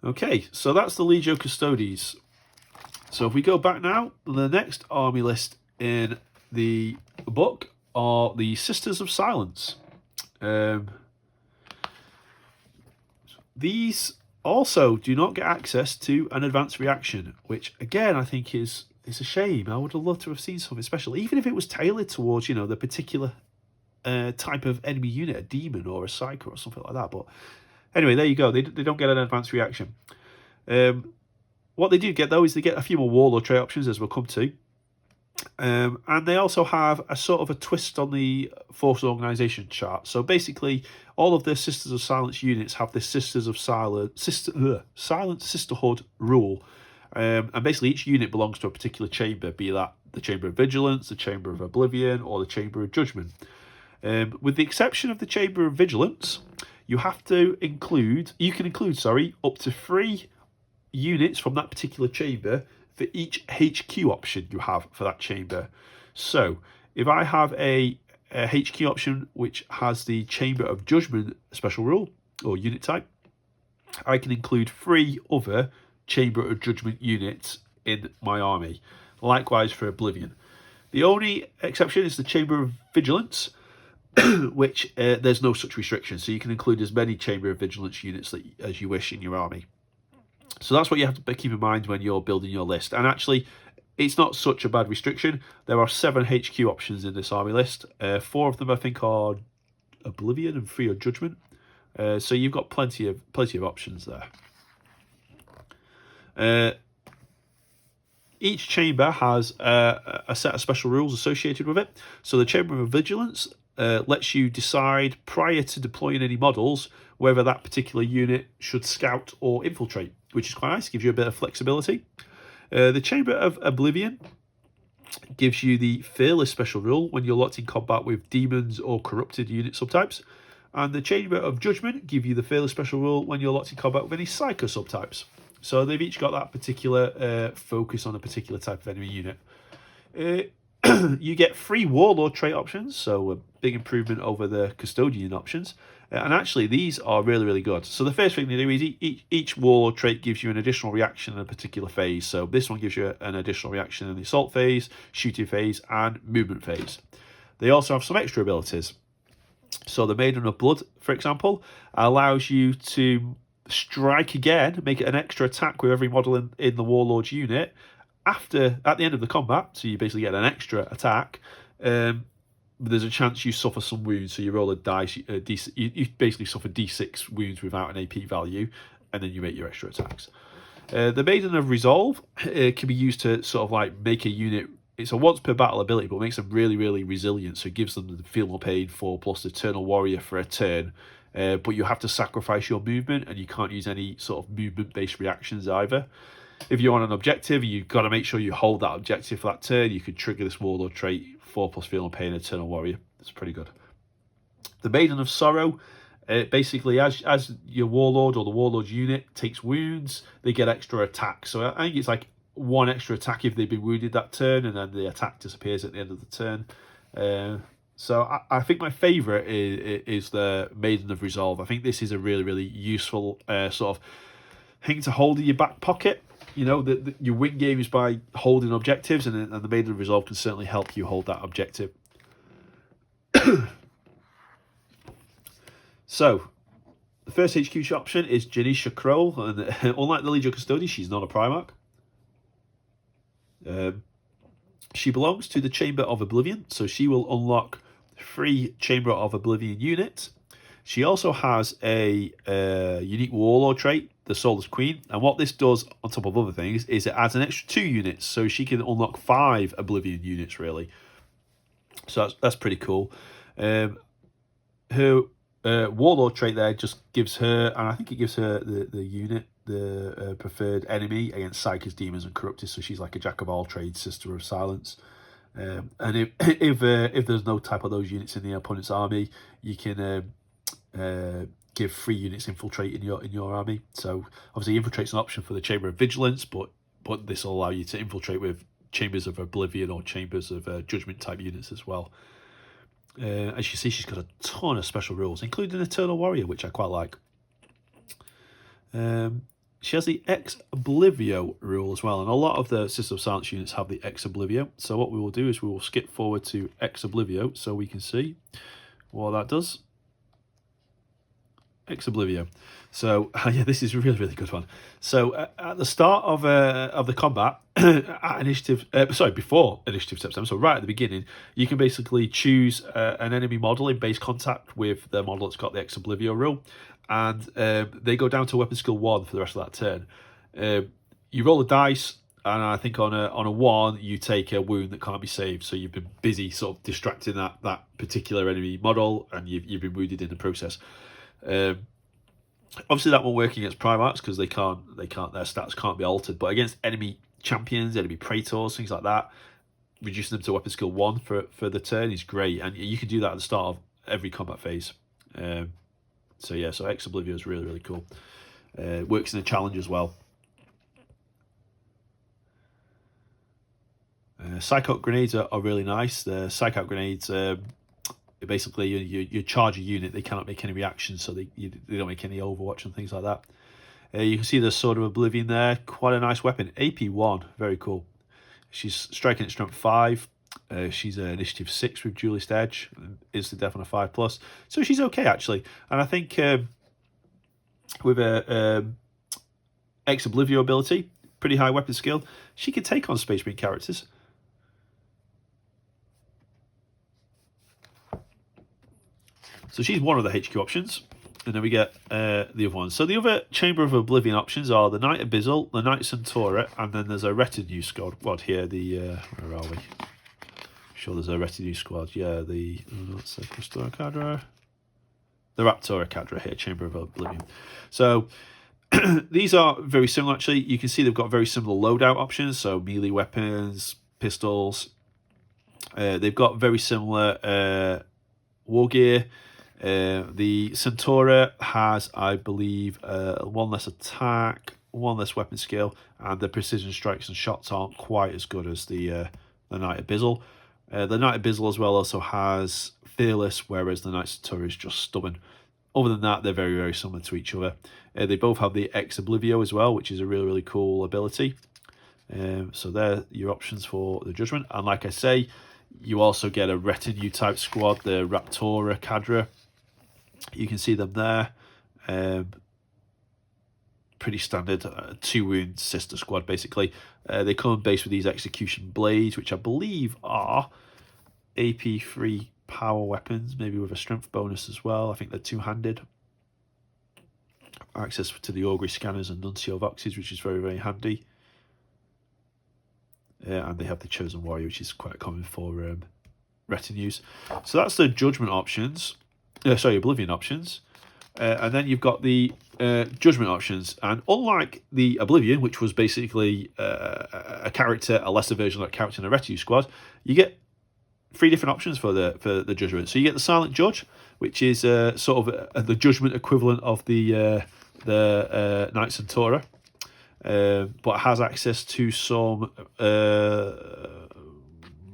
Okay, so that's the Legio Custodes. So if we go back now, the next army list in the book are the Sisters of Silence. These also do not get access to an advanced reaction, which again I think is a shame. I would have loved to have seen something special, even if it was tailored towards, you know, the particular type of enemy unit, a demon or a psyker or something like that. But anyway, there you go. They don't get an advanced reaction. What they do get, though, is they get a few more warlord trait options, as we'll come to. And they also have a sort of a twist on the force organization chart. So basically, all of the Sisters of Silence units have this Sisters of Silence Sisterhood rule. And basically, each unit belongs to a particular chamber, be that the Chamber of Vigilance, the Chamber of Oblivion, or the Chamber of Judgment. With the exception of the Chamber of Vigilance, you can include up to 3 units from that particular chamber for each HQ option you have for that chamber. So if I have a HQ option which has the Chamber of Judgment special rule or unit type, I can include 3 other Chamber of Judgment units in my army. Likewise for Oblivion. The only exception is the Chamber of Vigilance, which there's no such restriction, so you can include as many Chamber of Vigilance units as you wish in your army. So that's what you have to keep in mind when you're building your list. And actually, it's not such a bad restriction. There are 7 HQ options in this army list. 4 of them, I think, are Oblivion and 3 are Judgment. So you've got plenty of options there. Each chamber has a set of special rules associated with it. So the Chamber of Vigilance lets you decide prior to deploying any models whether that particular unit should scout or infiltrate, which is quite nice, gives you a bit of flexibility. The Chamber of Oblivion gives you the Fearless special rule when you're locked in combat with demons or corrupted unit subtypes. And the Chamber of Judgment give you the Fearless special rule when you're locked in combat with any psycho subtypes. So they've each got that particular focus on a particular type of enemy unit. You get 3 warlord trait options, so a big improvement over the custodian options. And actually, these are really, really good. So the first thing they do is each warlord trait gives you an additional reaction in a particular phase. So this one gives you an additional reaction in the assault phase, shooting phase, and movement phase. They also have some extra abilities. So the Maiden of Blood, for example, allows you to strike again, make it an extra attack with every model in the warlord's unit at the end of the combat. So you basically get an extra attack. There's a chance you suffer some wounds, so you roll a dice. You basically suffer D6 wounds without an AP value, and then you make your extra attacks. The Maiden of Resolve can be used to sort of like make a unit. It's a once per battle ability, but makes them really, really resilient. So it gives them the Feel No Pain 4+ Eternal Warrior for a turn. But you have to sacrifice your movement, and you can't use any sort of movement-based reactions either. If you're on an objective, you've got to make sure you hold that objective for that turn. You could trigger this Warlord trait, 4+ Feel No Pain, Eternal Warrior. It's pretty good. The Maiden of Sorrow, basically, as your Warlord or the Warlord unit takes wounds, they get extra attacks. So I think it's like 1 extra attack if they've been wounded that turn, and then the attack disappears at the end of the turn. So I think my favourite is the Maiden of Resolve. I think this is a really, really useful sort of thing to hold in your back pocket. You know, your win game is by holding objectives, and the Maiden of Resolve can certainly help you hold that objective. So, The first HQ option is Janisha Kroll, and unlike the Legio Custodes, she's not a Primarch. She belongs to the Chamber of Oblivion, so she will unlock 3 Chamber of Oblivion units. She also has a unique Warlord trait, the Soulless Queen, and what this does, on top of other things, is it adds an extra 2 units, so she can unlock 5 Oblivion units, really. So that's pretty cool. Her Warlord trait there just gives her, and I think it gives her the unit, the preferred enemy against Psykers, Demons, and Corruptors. So she's like a jack of all trades, Sister of Silence. And if there's no type of those units in the opponent's army, you can give 3 units infiltrate in your army. So obviously infiltrate's an option for the Chamber of Vigilance, but this will allow you to infiltrate with Chambers of Oblivion or Chambers of Judgment type units as well. As you see, she's got a ton of special rules, including Eternal Warrior, which I quite like. She has the Ex Oblivio rule as well, and a lot of the Sister of Silence units have the Ex Oblivio. So what we will do is we will skip forward to Ex Oblivio so we can see what that does. Ex Oblivio. So yeah, this is a really, really good one. So at the start of the combat, at initiative, before initiative steps down, so right at the beginning, you can basically choose an enemy model in base contact with the model that's got the Ex Oblivio rule, and they go down to weapon skill 1 for the rest of that turn. You roll a dice, and I think on a 1 you take a wound that can't be saved. So you've been busy sort of distracting that particular enemy model, and you've been wounded in the process. Obviously that won't work against Primarchs because their stats can't be altered, but against enemy champions, enemy praetors, things like that, reducing them to weapon skill 1 for the turn is great, and you can do that at the start of every combat phase. So yeah, so Ex Oblivio is really, really cool. Works in a challenge as well. Psych Out grenades are really nice. The Psych Out grenades, basically you charge a unit, they cannot make any reactions, so they don't make any overwatch and things like that. You can see the Sword of Oblivion there, quite a nice weapon. AP 1, very cool. She's striking at strength 5. She's initiative 6 with Duelist Edge, instant death on a 5+. So she's okay actually, and I think with a Ex Oblivio ability, pretty high weapon skill, she can take on Space Marine characters. So she's one of the HQ options. And then we get the other ones. So the other Chamber of Oblivion options are the Knight Abyssal, the Knight Centaura, and then there's a Retinue squad here. Where are we? Sure, there's a Retinue squad. Yeah, that's the Crystal Cadra. The Raptora Cadra here, Chamber of Oblivion. So these are very similar actually. You can see they've got very similar loadout options. So melee weapons, pistols. They've got very similar war gear. The Centaura has, I believe, 1 less attack, 1 less weapon skill, and the precision strikes and shots aren't quite as good as the Knight Abyssal. The Knight Abyssal as well also has Fearless, whereas the Knight Centaura is just stubborn. Other than that, they're very, very similar to each other. They both have the Ex Oblivio as well, which is a really, really cool ability. So they're your options for the Judgment. And like I say, you also get a Retinue type squad, the Raptora Cadra. You can see them there. Pretty standard 2 wound sister squad basically. They come base with these execution blades, which I believe are AP3 power weapons, maybe with a strength bonus as well. I think they're 2-handed. Access to the Augury scanners and Nuncio Voxes, which is very, very handy. And they have the Chosen Warrior, which is quite common for retinues. So that's the Judgment options. Oblivion options. And then you've got the Judgment options. And unlike the Oblivion, which was basically a character, a lesser version of that character in a retinue squad, you get 3 different options for the Judgment. So you get the Silent Judge, which is sort of the Judgment equivalent of the Knight Centaura. But has access to some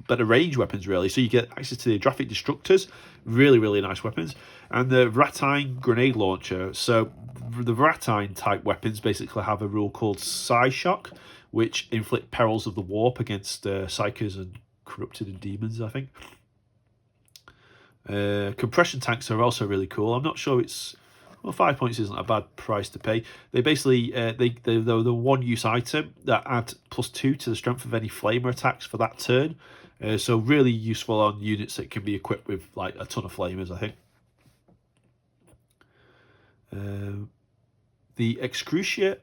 better range weapons, really. So you get access to the Adraphic Destructors, really, really nice weapons, and the Vratine Grenade Launcher. So the Vratine type weapons basically have a rule called Psy Shock, which inflict perils of the warp against Psykers and Corrupted and Demons, I think. Compression tanks are also really cool. I'm not sure it's well, 5 points isn't a bad price to pay. They basically they're the one-use item that add +2 to the strength of any flamer attacks for that turn. So really useful on units that can be equipped with like a ton of flamers, I think. The Excrucia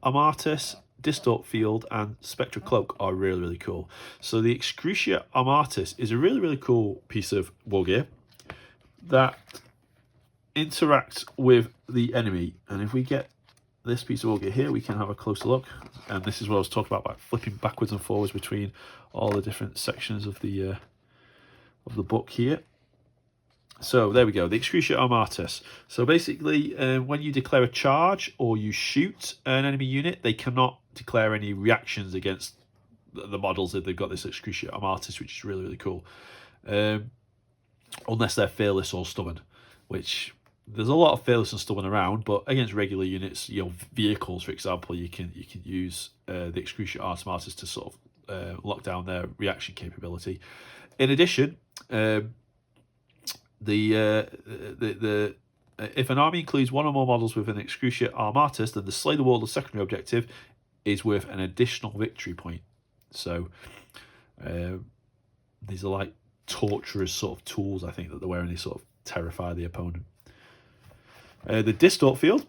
Armatus, Distort Field, and Spectral Cloak are really, really cool. So the Excrucia Armatus is a really, really cool piece of war gear that interacts with the enemy. And if we get this piece of war gear here, we can have a closer look. And this is what I was talking about flipping backwards and forwards between all the different sections of the book here. So there we go, the Excrucia Armatus. So basically, when you declare a charge or you shoot an enemy unit, they cannot declare any reactions against the models if they've got this Excrucia Armatus, which is really, really cool. Unless they're fearless or stubborn, which there's a lot of fearless and stubborn around, but against regular units, vehicles, for example, you can use the Excrucia Armatus to sort of lock down their reaction capability. In addition, if an army includes one or more models with an Excrucia Armatus, then the Slay the Warlord's secondary objective is worth an additional victory point. So these are like torturers sort of tools, I think, that they're wearing. They sort of terrify the opponent. The Distort Field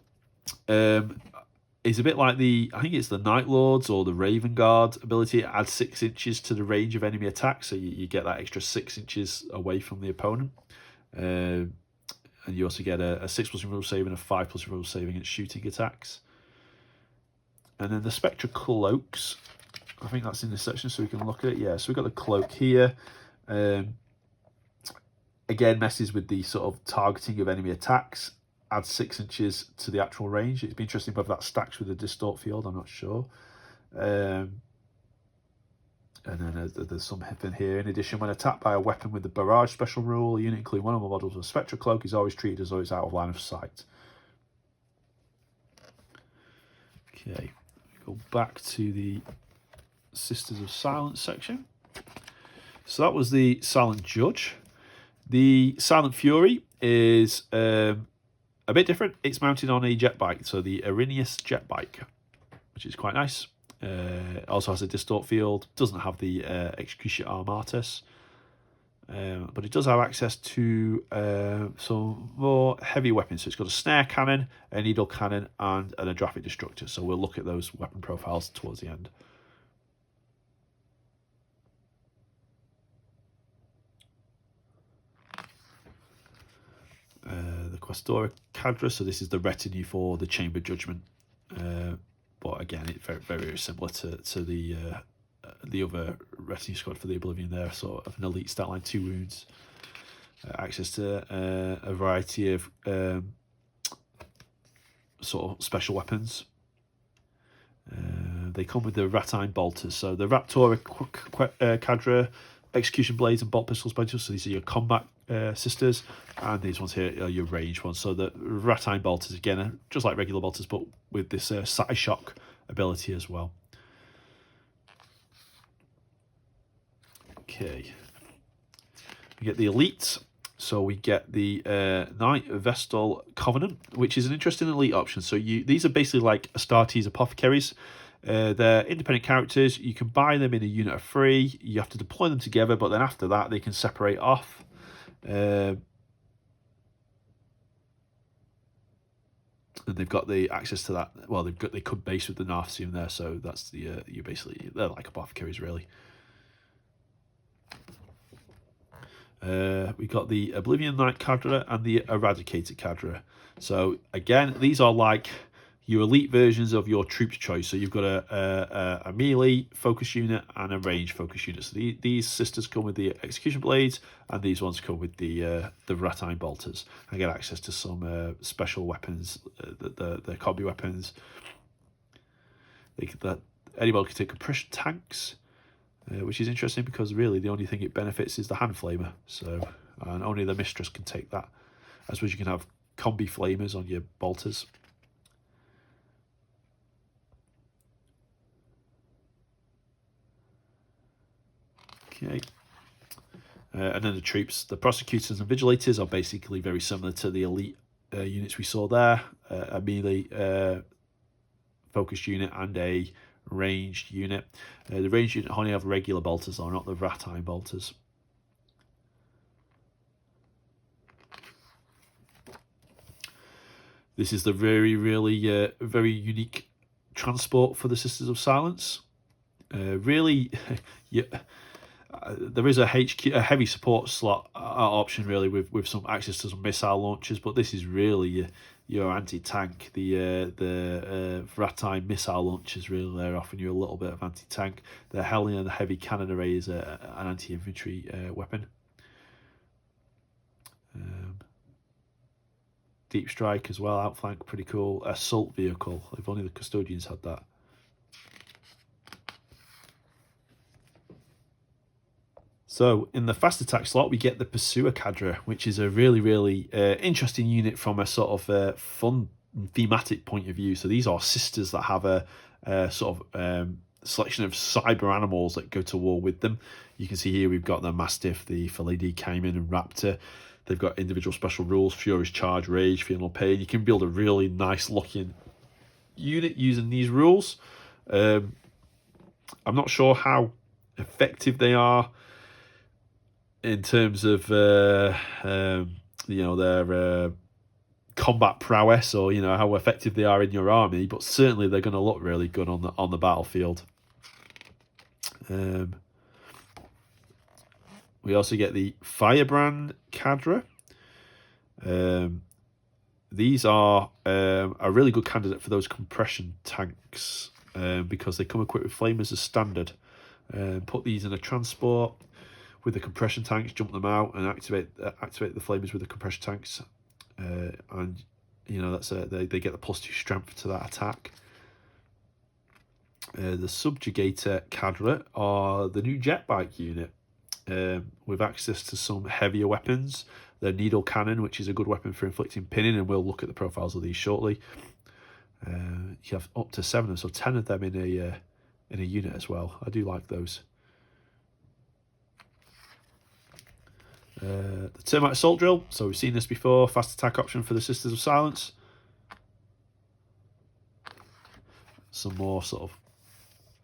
is a bit like I think it's the Night Lords or the Raven Guard ability. It adds 6 inches to the range of enemy attacks, so you get that extra 6 inches away from the opponent. And you also get a 6+ rule save and a 5+ rule save against shooting attacks. And then the Spectral Cloaks, I think that's in this section, so we can look at it. Yeah, so we've got the cloak here. Again, messes with the sort of targeting of enemy attacks, adds 6 inches to the actual range. It'd be interesting whether that stacks with the Distort Field, I'm not sure. And then there's something here. In addition, when attacked by a weapon with the Barrage special rule, a unit including one or more models with a Spectral Cloak is always treated as though it's out of line of sight. Okay, go back to the Sisters of Silence section. So that was the Silent Judge. The Silent Fury is a bit different. It's mounted on a jet bike, so the Arrhenius jet bike, which is quite nice. It also has a Distort Field, doesn't have the Excrucia Armatus, but it does have access to some more heavy weapons. So it's got a snare cannon, a needle cannon, and an Adraphic Destructor. So we'll look at those weapon profiles towards the end. The Questora Cadre, so this is the retinue for the Chamber Judgment. But again, it's very, very similar to the other retinue squad for the Oblivion there, sort of an elite stat line, 2 wounds, access to a variety of sort of special weapons. They come with the Ratine Bolters, so the Raptora Cadre, Execution Blades and Bolt Pistols Bolters, so these are your combat sisters, and these ones here are your range ones. So the Ratine Bolters, again, are just like regular bolters, but with this Side Shock ability as well. Okay, we get the elites. So we get the Knight Vestal Covenant, which is an interesting elite option. So these are basically like Astartes Apothecaries. They're independent characters. You can buy them in a unit of 3. You have to deploy them together, but then after that they can separate off. And they've got the access to that. Well, they could base with the Narthasium there, so that's the they're like Apothecaries really. We got the Oblivion Knight Cadre and the Eradicator Cadre. So again, these are like your elite versions of your troops choice. So you've got a melee focus unit and a range focus unit. So these sisters come with the Execution Blades, and these ones come with the Ratine Bolters. And get access to some special weapons, the combi weapons. Anybody can take compression tanks, which is interesting because really the only thing it benefits is the hand flamer. So and only the mistress can take that. I suppose you can have combi flamers on your bolters. Okay, and then the troops, the prosecutors and vigilators are basically very similar to the elite units we saw there, a melee focused unit and a ranged unit. The ranged unit only have regular bolters though, not the Ratine bolters. This is the very unique transport for the Sisters of Silence. Really, yeah, there is a heavy support slot option really with some access to some missile launchers, but this is really your anti-tank. The Ratine missile launchers really they're offering you a little bit of anti-tank. The Hellion and the heavy cannon array is an anti-infantry weapon. Deep strike as well, outflank, pretty cool. Assault vehicle, if only the Custodians had that. So in the fast attack slot, we get the Pursuer Cadre, which is a really interesting unit from a sort of fun thematic point of view. So these are sisters that have a sort of selection of cyber animals that go to war with them. You can see here we've got the Mastiff, the Felidae, Cayman and Raptor. They've got individual special rules, Furious Charge, Rage, Final Pain. You can build a really nice looking unit using these rules. I'm not sure how effective they are in terms of you know, their combat prowess, or you know how effective they are in your army, but certainly they're going to look really good on the battlefield. We also get the Firebrand Cadre. These are a really good candidate for those compression tanks because they come equipped with flamers as standard. Put these in a transport with the compression tanks, jump them out, and activate the flamers with the compression tanks, and you know that's they get the +2 strength to that attack. The Subjugator Cadre are the new jet bike unit with access to some heavier weapons. The Needle Cannon, which is a good weapon for inflicting pinning, and we'll look at the profiles of these shortly. You have up to 7 of them, so 10 of them in a unit as well. I do like those. The Termite Assault Drill, so we've seen this before, fast attack option for the Sisters of Silence. Some more sort of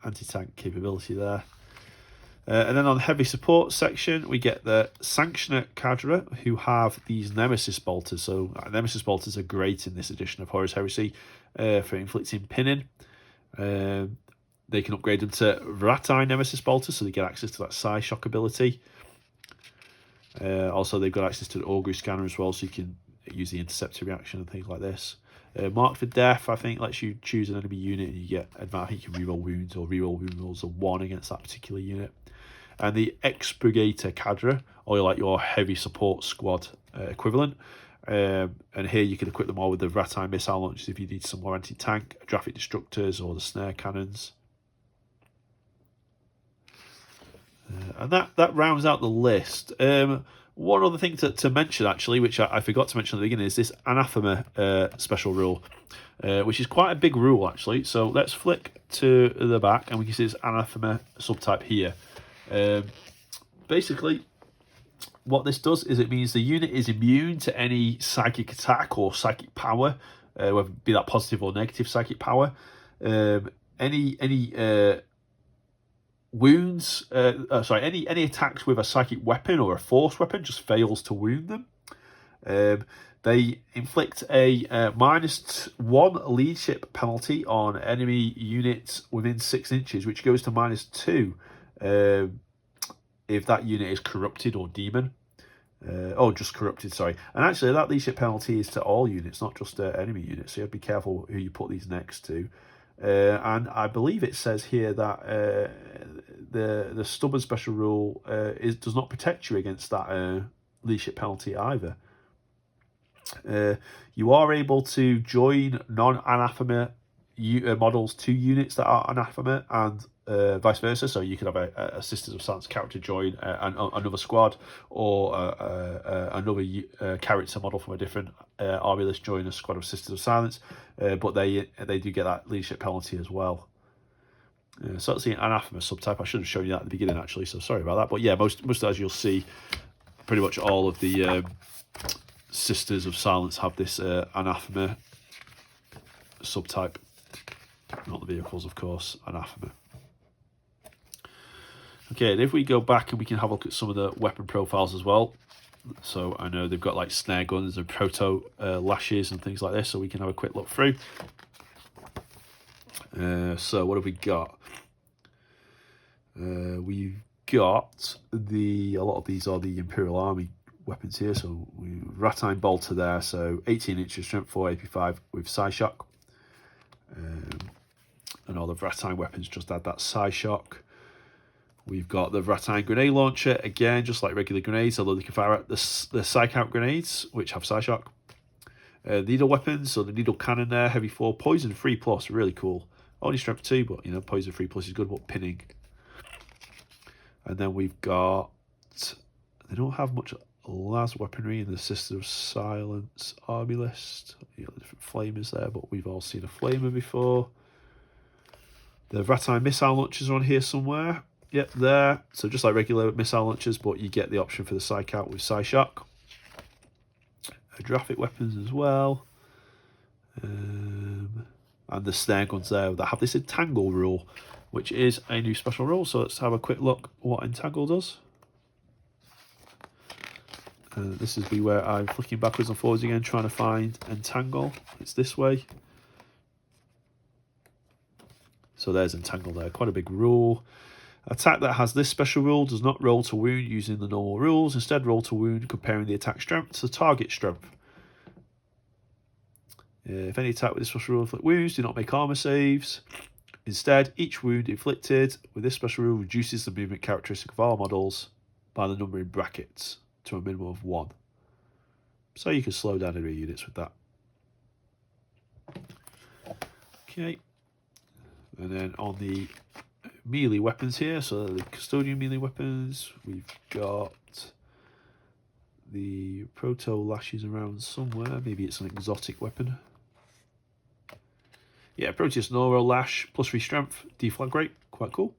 anti-tank capability there. And then on the heavy support section, we get the Sanctioner Cadre, who have these Nemesis bolters. So Nemesis bolters are great in this edition of Horus Heresy for inflicting pinning. They can upgrade them to Ratine Nemesis bolters, so they get access to that Psi Shock ability. Also, they've got access to the Augury Scanner as well, so you can use the Interceptor reaction and things like this. Marked for Death, I think, lets you choose an enemy unit and you get advantage. You can reroll wounds or reroll wound rolls of 1 against that particular unit. And the Expurgator Cadre, or like your heavy support squad equivalent. And here you can equip them all with the Ratine missile launchers if you need some more anti-tank, Graphic Destructors, or the Snare Cannons. And that rounds out the list. One other thing to mention, actually, which I forgot to mention at the beginning, is this Anathema special rule, which is quite a big rule, actually. So let's flick to the back, and we can see this Anathema subtype here. Basically, what this does is it means the unit is immune to any psychic attack or psychic power, whether it be that positive or negative psychic power. Any wounds, any attacks with a psychic weapon or a force weapon just fails to wound them. They inflict a -1 leadership penalty on enemy units within 6 inches, which goes to -2 if that unit is corrupted or demon. Just corrupted, sorry. And actually, that leadership penalty is to all units, not just enemy units, so you have to be careful who you put these next to. And I believe it says here that the stubborn special rule does not protect you against that leadership penalty either. You are able to join non-anathema models to units that are anathema, and vice versa. So you could have a Sisters of Silence character join another squad, or another character model from a different army list join a squad of Sisters of Silence, but they do get that leadership penalty as well. So that's the Anathema subtype. I should have shown you that at the beginning, actually, so sorry about that. But yeah, most as you'll see, pretty much all of the Sisters of Silence have this anathema subtype. Not the vehicles, of course, anathema. Okay, and if we go back and we can have a look at some of the weapon profiles as well. So I know they've got like snare guns and proto lashes and things like this, so we can have a quick look through. So what have we got? We've got a lot of these are the Imperial Army weapons here. So Ratine Bolter there, so 18 inches, strength 4, AP5 with Psyshock. And all the Ratine weapons just add that Psyshock. We've got the Ratine grenade launcher, again, just like regular grenades, although they can fire out the Psych-out grenades, which have Psyshock. Needle weapons, so the needle cannon there, heavy 4, poison 3+, really cool. Only strength 2, but, you know, poison 3+ is good, but pinning. And then we've got, they don't have much las weaponry in the Sisters of Silence army list. You got the different flamers there, but we've all seen a flamer before. The Ratine missile launchers are on here somewhere. Yep, there. So just like regular missile launchers, but you get the option for the Psych-out with Psyshock. Graphic weapons as well. And the snare guns there that have this entangle rule, which is a new special rule. So let's have a quick look what entangle does. This is where I'm flicking backwards and forwards again, trying to find entangle. It's this way. So there's entangle there, quite a big rule. Attack that has this special rule does not roll to wound using the normal rules. Instead, roll to wound comparing the attack strength to the target strength. If any attack with this special rule inflict wounds, do not make armor saves. Instead, each wound inflicted with this special rule reduces the movement characteristic of all models by the number in brackets to a minimum of 1. So you can slow down enemy units with that. Okay. And then on the melee weapons here, so the custodian melee weapons, we've got the proto lashes around somewhere. Maybe it's an exotic weapon. Yeah, Proteus Noro lash, +3 strength, deflag rate, quite cool.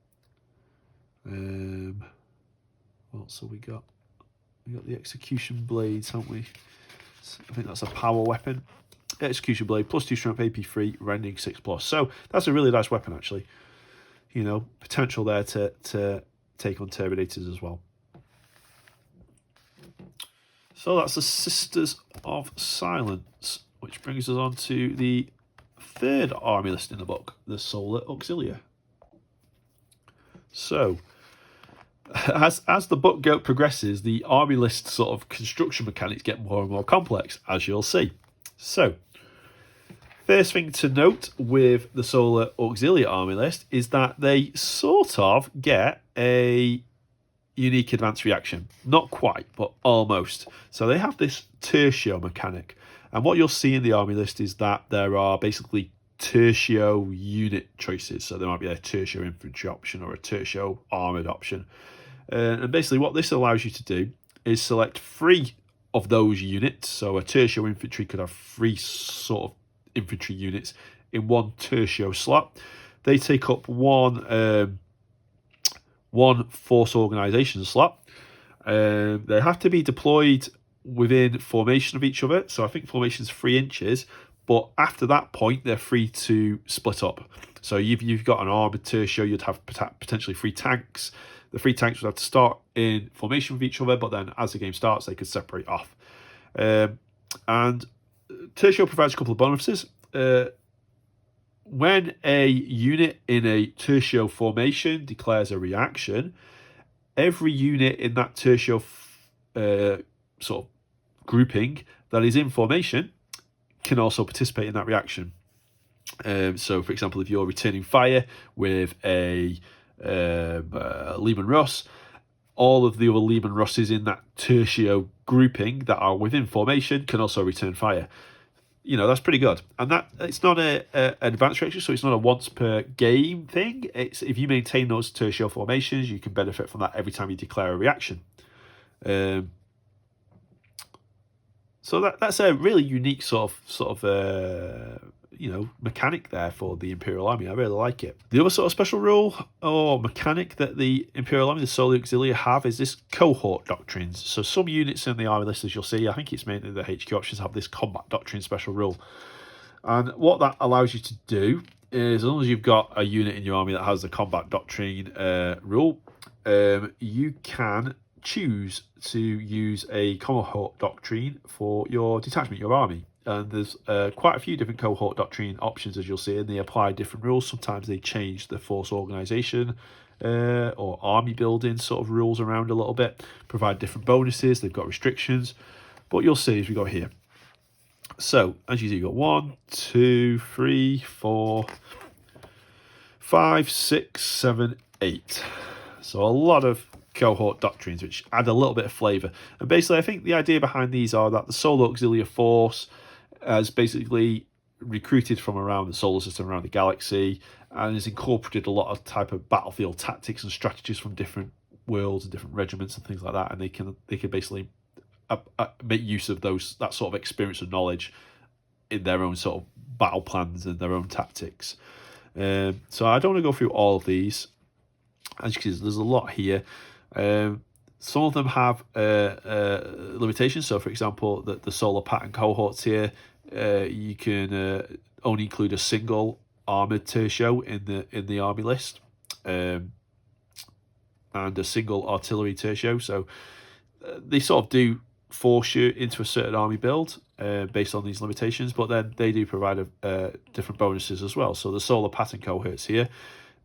What else have we got? We got the execution blades, haven't we? I think that's a power weapon. Execution blade, +2 strength, AP3, rending 6+. So that's a really nice weapon, actually. You know, potential there to take on Terminators as well. So that's the Sisters of Silence, which brings us on to the third army list in the book, the Solar Auxilia. So, as the book progresses, the army list sort of construction mechanics get more and more complex, as you'll see. So, first thing to note with the Solar Auxilia army list is that they sort of get a unique advanced reaction. Not quite, but almost. So they have this tertio mechanic. And what you'll see in the army list is that there are basically tertio unit choices. So there might be a tertio infantry option or a tertio armoured option. And basically what this allows you to do is select 3 of those units. So a tertio infantry could have 3 sort of infantry units in one tertio slot. They take up one force organisation slot. They have to be deployed within formation of each other. So I think formation is 3 inches, but after that point, they're free to split up. So you've got an armoured tertio, you'd have potentially 3 tanks. The 3 tanks would have to start in formation with each other, but then as the game starts, they could separate off. And tertio provides a couple of bonuses. When a unit in a tertio formation declares a reaction, every unit in that tertio sort of grouping that is in formation can also participate in that reaction. So, for example, if you're returning fire with a Leman Russ, all of the other Leman Russes in that tertio grouping that are within formation can also return fire. You know, that's pretty good. And that it's not an advanced reaction, so it's not a once per game thing. It's if you maintain those tertio formations, you can benefit from that every time you declare a reaction. So that's a really unique sort of you know, mechanic there for the Imperial Army. I really like it. The other sort of special rule or mechanic that the Imperial Army, the Solo Auxilia, have is this cohort doctrines. So some units in the army list, as you'll see, I think it's mainly the HQ options, have this combat doctrine special rule. And what that allows you to do is, as long as you've got a unit in your army that has the combat doctrine rule, you can choose to use a cohort doctrine for your detachment, your army. And there's quite a few different cohort doctrine options, as you'll see, and they apply different rules. Sometimes they change the force organization or army building sort of rules around a little bit, provide different bonuses. They've got restrictions, but you'll see as we go here. So as you see, you've got 1, 2, 3, 4, 5, 6, 7, 8. So a lot of cohort doctrines, which add a little bit of flavour. And basically, I think the idea behind these are that the Solo Auxilia force has basically recruited from around the solar system, around the galaxy, and has incorporated a lot of type of battlefield tactics and strategies from different worlds and different regiments and things like that. And they can basically make use of that sort of experience and knowledge in their own sort of battle plans and their own tactics. So I don't want to go through all of these. As you can see, there's a lot here. Some of them have limitations. So, for example, the solar pattern cohorts here, you can only include a single armored tertio in the army list, and a single artillery tertio. So they sort of do force you into a certain army build based on these limitations, but then they do provide different bonuses as well. So the solar pattern cohorts here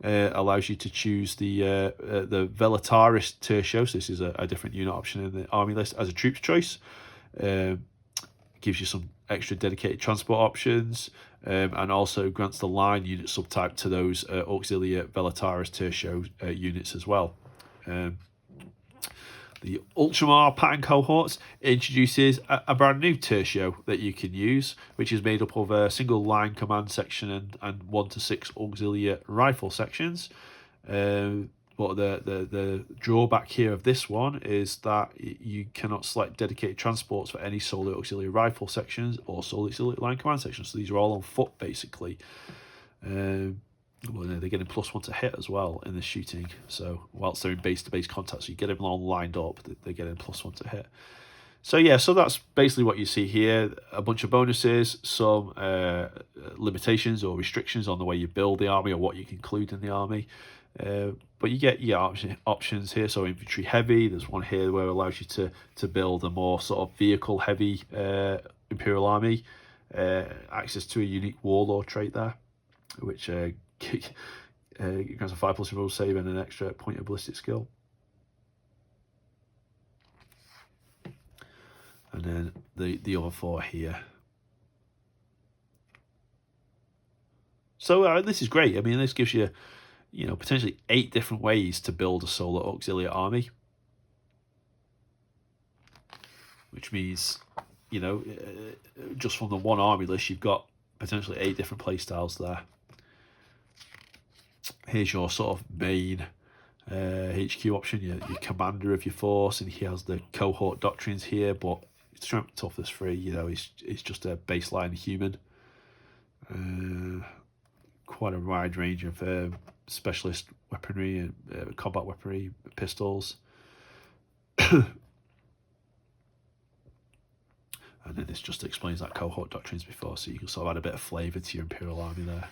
allows you to choose the Velataris tertio. So this is a different unit option in the army list as a troops choice. Gives you some extra dedicated transport options, and also grants the line unit subtype to those Auxilia Velataris tertio units as well. The Ultramar pattern cohorts introduces a brand new tertio that you can use, which is made up of a single line command section and 1 to 6 Auxilia rifle sections. But the drawback here of this one is that you cannot select dedicated transports for any Solo Auxilia rifle sections or Solo Auxilia line command sections. So these are all on foot, basically. Well, they're getting +1 to hit as well in the shooting. So whilst they're in base-to-base contact, so you get them all lined up, they're getting +1 to hit. So yeah, so that's basically what you see here. A bunch of bonuses, some limitations or restrictions on the way you build the army or what you can include in the army. But you get options here. So infantry heavy, there's one here where it allows you to build a more sort of vehicle heavy Imperial Army. Access to a unique warlord trait there, which grants a 5+ roll save and an extra point of ballistic skill. And then the other 4 here. So this is great. I mean, this gives you, potentially 8 different ways to build a Solar Auxilia army. Which means, just from the one army list, you've got potentially 8 different playstyles there. Here's your sort of main HQ option, your commander of your force, and he has the cohort doctrines here, but strength, toughness 3, it's just a baseline human. Quite a wide range of specialist weaponry and combat weaponry, pistols. And then this just explains that cohort doctrines before, so you can sort of add a bit of flavour to your Imperial Army there.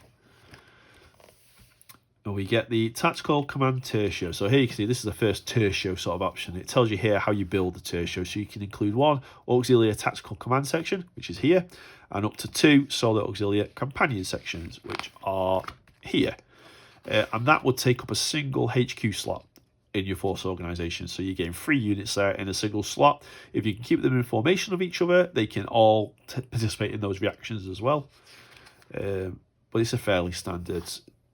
And we get the Tactical Command Tertio. So here you can see this is the first tertio sort of option. It tells you here how you build the tertio. So you can include 1 Auxilia Tactical Command section, which is here, and up to 2 Solo Auxilia Companion sections, which are here. And that would take up a single HQ slot in your force organisation. So you're getting 3 units there in a single slot. If you can keep them in formation of each other, they can all participate in those reactions as well. But it's a fairly standard,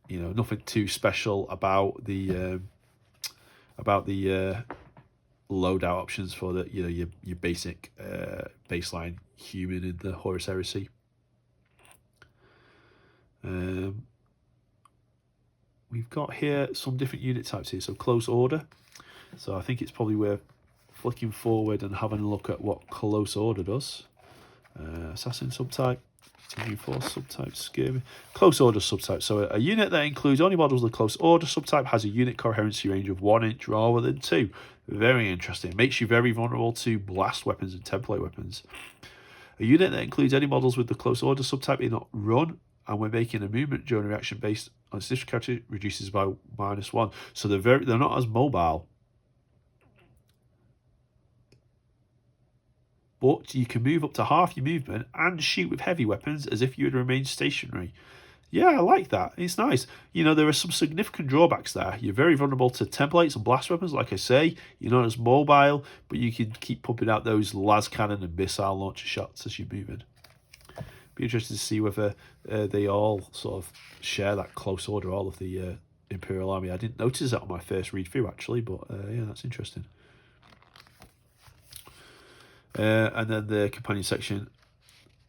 nothing too special about the loadout options for the your basic baseline human in the Horus Heresy. We've got here some different unit types here. So close order. So I think it's probably worth flicking forward and having a look at what close order does. Assassin subtype. New force subtype, skirmish, close order subtype. So a unit that includes only models with close order subtype has a unit coherency range of 1 inch rather than 2. Very interesting. Makes you very vulnerable to blast weapons and template weapons. A unit that includes any models with the close order subtype in run, and when making a movement during a reaction based on its district character, reduces by -1. So they're not as mobile. But you can move up to half your movement and shoot with heavy weapons as if you had remained stationary. Yeah, I like that. It's nice. You know, there are some significant drawbacks there. You're very vulnerable to templates and blast weapons, like I say. You're not as mobile, but you can keep pumping out those las cannon and missile launcher shots as you're moving. Be interested to see whether they all sort of share that close order, all of the Imperial Army. I didn't notice that on my first read through, actually, but yeah, that's interesting. And then the companion section,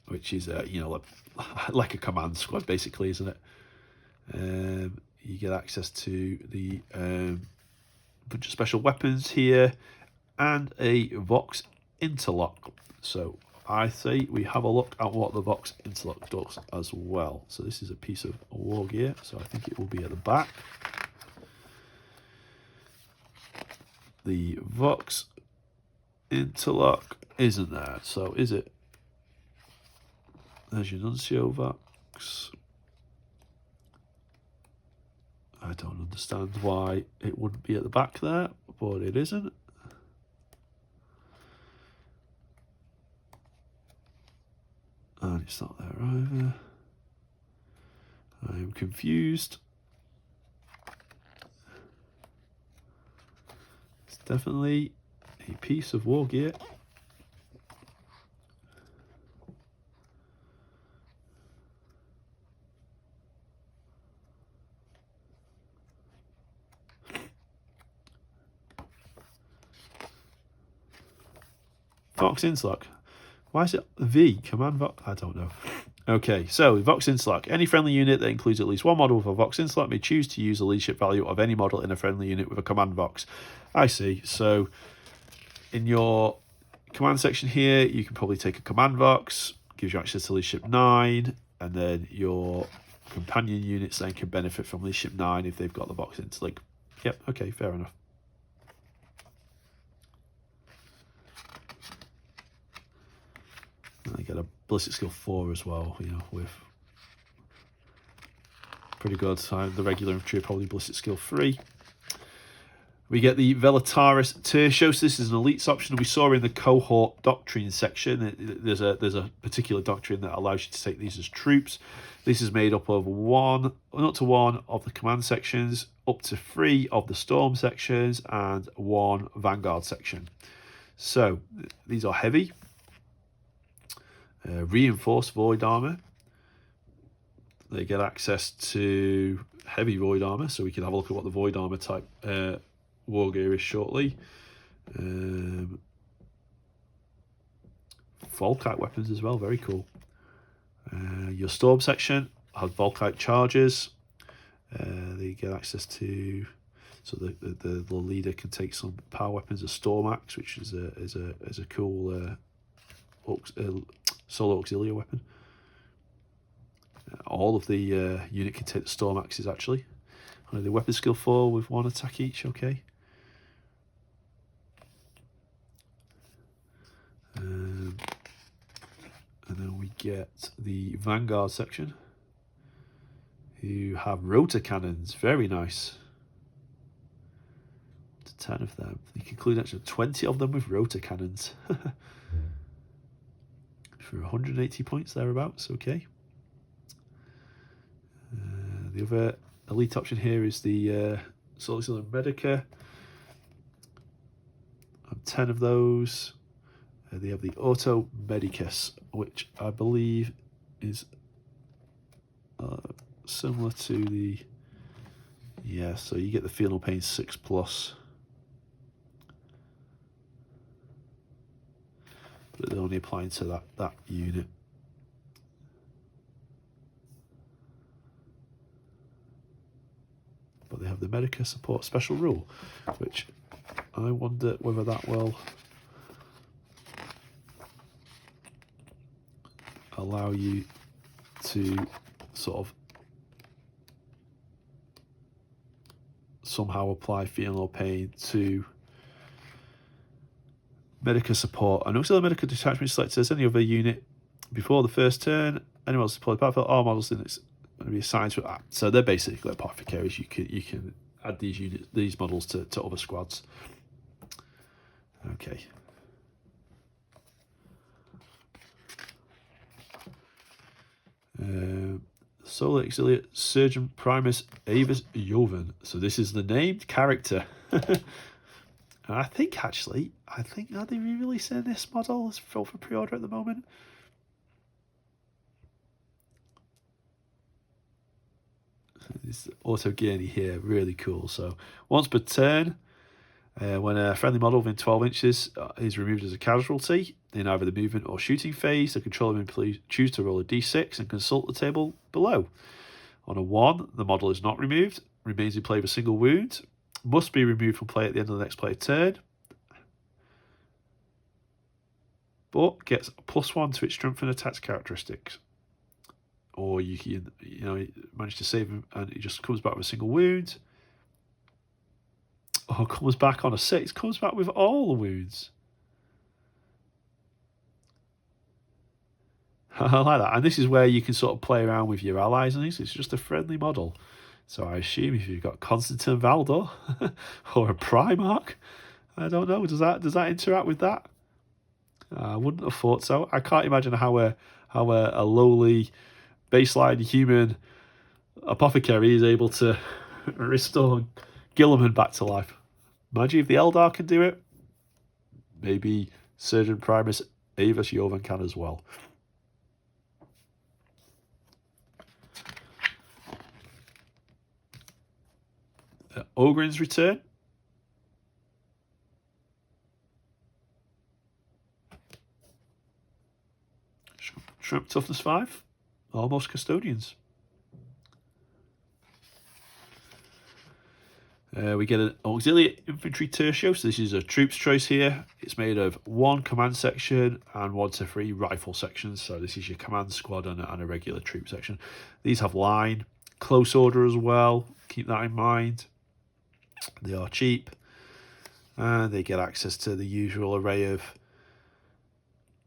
which is, you know, like a command squad, basically, isn't it? You get access to the bunch of special weapons here and a Vox interlock. So I say we have a look at what the Vox interlock does as well. So this is a piece of war gear, so I think it will be at the back. The Vox interlock isn't there, so is it? There's your Nuncio Vox. I don't understand why it wouldn't be at the back there, but it isn't. And it's not there either. I am confused. It's definitely a piece of war gear. Vox interlock. Why is it V? Command Vox? I don't know. Okay, so Vox interlock. Any friendly unit that includes at least one model with a Vox interlock may choose to use the leadership value of any model in a friendly unit with a command Vox. I see. So in your command section here, you can probably take a command Vox, gives you access to leadership 9, and then your companion units then can benefit from leadership 9 if they've got the Vox interlock. Yep, okay, fair enough. I get a ballistic skill 4 as well, you know, with pretty good. The regular infantry are probably ballistic skill 3. We get the Velataris Tertios. This is an elites option we saw in the cohort doctrine section. There's a particular doctrine that allows you to take these as troops. This is made up of up to 1 of the command sections, up to 3 of the storm sections, and 1 vanguard section. So these are heavy. Reinforced void armor. They get access to heavy void armor, so we can have a look at what the void armor type war gear is shortly. Volkite weapons as well, very cool. Your storm section has Volkite charges. They get access to, so the leader can take some power weapons, a storm axe, which is a cool solo Auxilia weapon. All of the unit can take the storm axes actually. The weapon skill 4 with 1 attack each, okay. And then we get the vanguard section, who have rotor cannons, very nice. 10 of them. You can include actually 20 of them with rotor cannons. For 180 points thereabouts, okay. The other elite option here is the Auxilia Medica. 10 of those. They have the Auto Medicus, which I believe is similar to the, yeah, so you get the Feel No Pain 6+. But they're only applying to that unit. But they have the Medica Support Special Rule, which I wonder whether that will allow you to sort of somehow apply feeling or pain to Medica support. An auxiliary Medica detachment selected as any other unit before the first turn. Any models deployed battlefield, all models in it's going to be assigned to that. So they're basically apothecaries. You can add these models to other squads. Okay. Solar Auxiliary Surgeon Primus Avis Joven. So this is the named character. And I think are they re-releasing this model? It's for pre-order at the moment. This auto gurney here, really cool. So once per turn, when a friendly model within 12 inches is removed as a casualty in either the movement or shooting phase, the controller may choose to roll a d6 and consult the table below. On a 1, the model is not removed, remains in play with a single wound, must be removed from play at the end of the next player's turn, but gets a +1 to its strength and attacks characteristics. Or you can, manage to save him and it just comes back with a single wound. Or comes back on a 6, comes back with all the wounds. I like that. And this is where you can sort of play around with your allies and things. It's just a friendly model. So I assume if you've got Constantine Valdor or a Primarch, I don't know, does that interact with that? I wouldn't have thought so. I can't imagine how a lowly baseline human apothecary is able to restore Gilliman back to life. Imagine if the Eldar can do it. Maybe Surgeon Primus Avis Joven can as well. Ogren's return. Shrimp toughness 5. Almost custodians. We get an auxiliary infantry tertio. So this is a troops choice here. It's made of 1 command section and 1 to 3 rifle sections. So this is your command squad and a regular troop section. These have line, close order as well. Keep that in mind. They are cheap. And they get access to the usual array of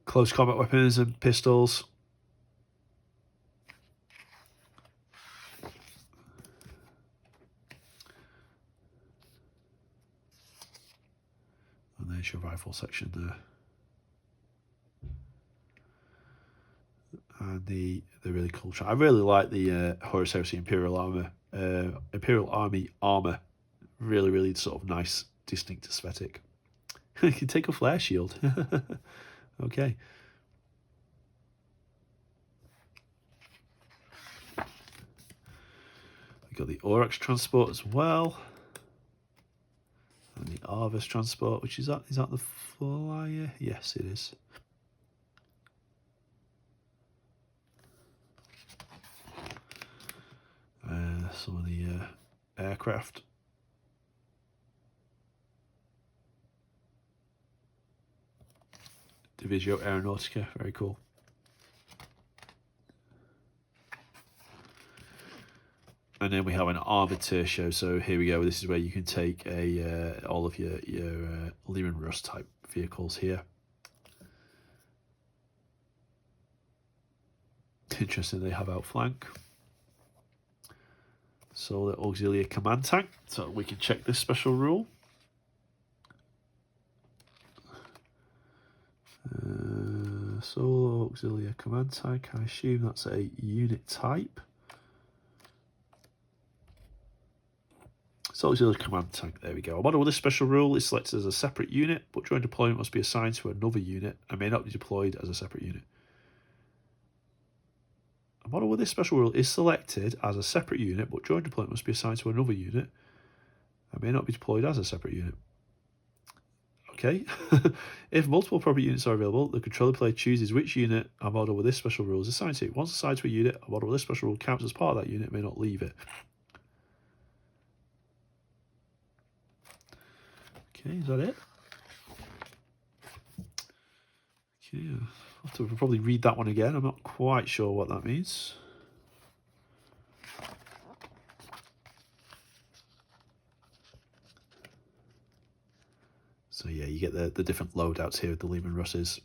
close combat weapons and pistols. And there's your rifle section there. And the really cool shot. I really like the Horus Heresy Imperial Army armor. Really, really sort of nice, distinct aesthetic. You can take a flare shield. Okay. We got the Aurochs transport as well. And the Arvis transport, which is that the flyer? Yes, it is. Some of the aircraft. Divisio Aeronautica, very cool. And then we have an armored tertio. So here we go. This is where you can take all of your Leman Russ type vehicles here. Interesting, they have outflank. So the auxiliary command tank. So we can check this special rule. Solo auxiliary command tank. I assume that's a unit type. So auxiliary command tank. There we go. A model with this special rule is selected as a separate unit, but during deployment must be assigned to another unit and may not be deployed as a separate unit. A model with this special rule is selected as a separate unit, but during deployment must be assigned to another unit and may not be deployed as a separate unit. Okay. If multiple property units are available, the controller player chooses which unit a model with this special rule is assigned to. Once assigned to a unit, a model with this special rule counts as part of that unit and may not leave it. Okay, is that it? Okay, I'll have to probably read that one again. I'm not quite sure what that means. So yeah, you get the different loadouts here with the Leman Russes.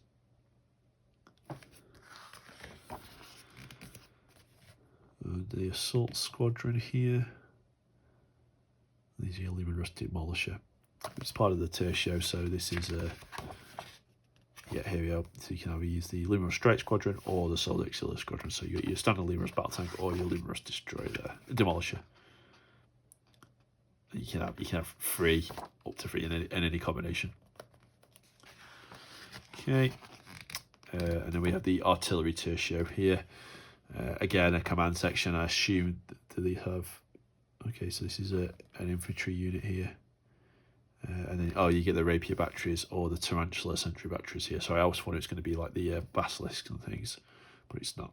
And the Assault Squadron here. These are your Leman Russ Demolisher. It's part of the Tertio, so this is yeah, here we go. So you can either use the Leman Russ Strike Squadron or the Solar Auxilia Squadron. So you got your standard Leman Russ Battle Tank or your Leman Russ Destroyer, Demolisher. And you can have three, up to three in any combination. Okay, and then we have the Artillery Tertio here. Again, a command section. I assume do they have? Okay, so this is an infantry unit here. And then, oh, you get the Rapier batteries or the Tarantula sentry batteries here. So I always thought it was going to be like the Basilisk and things, but it's not.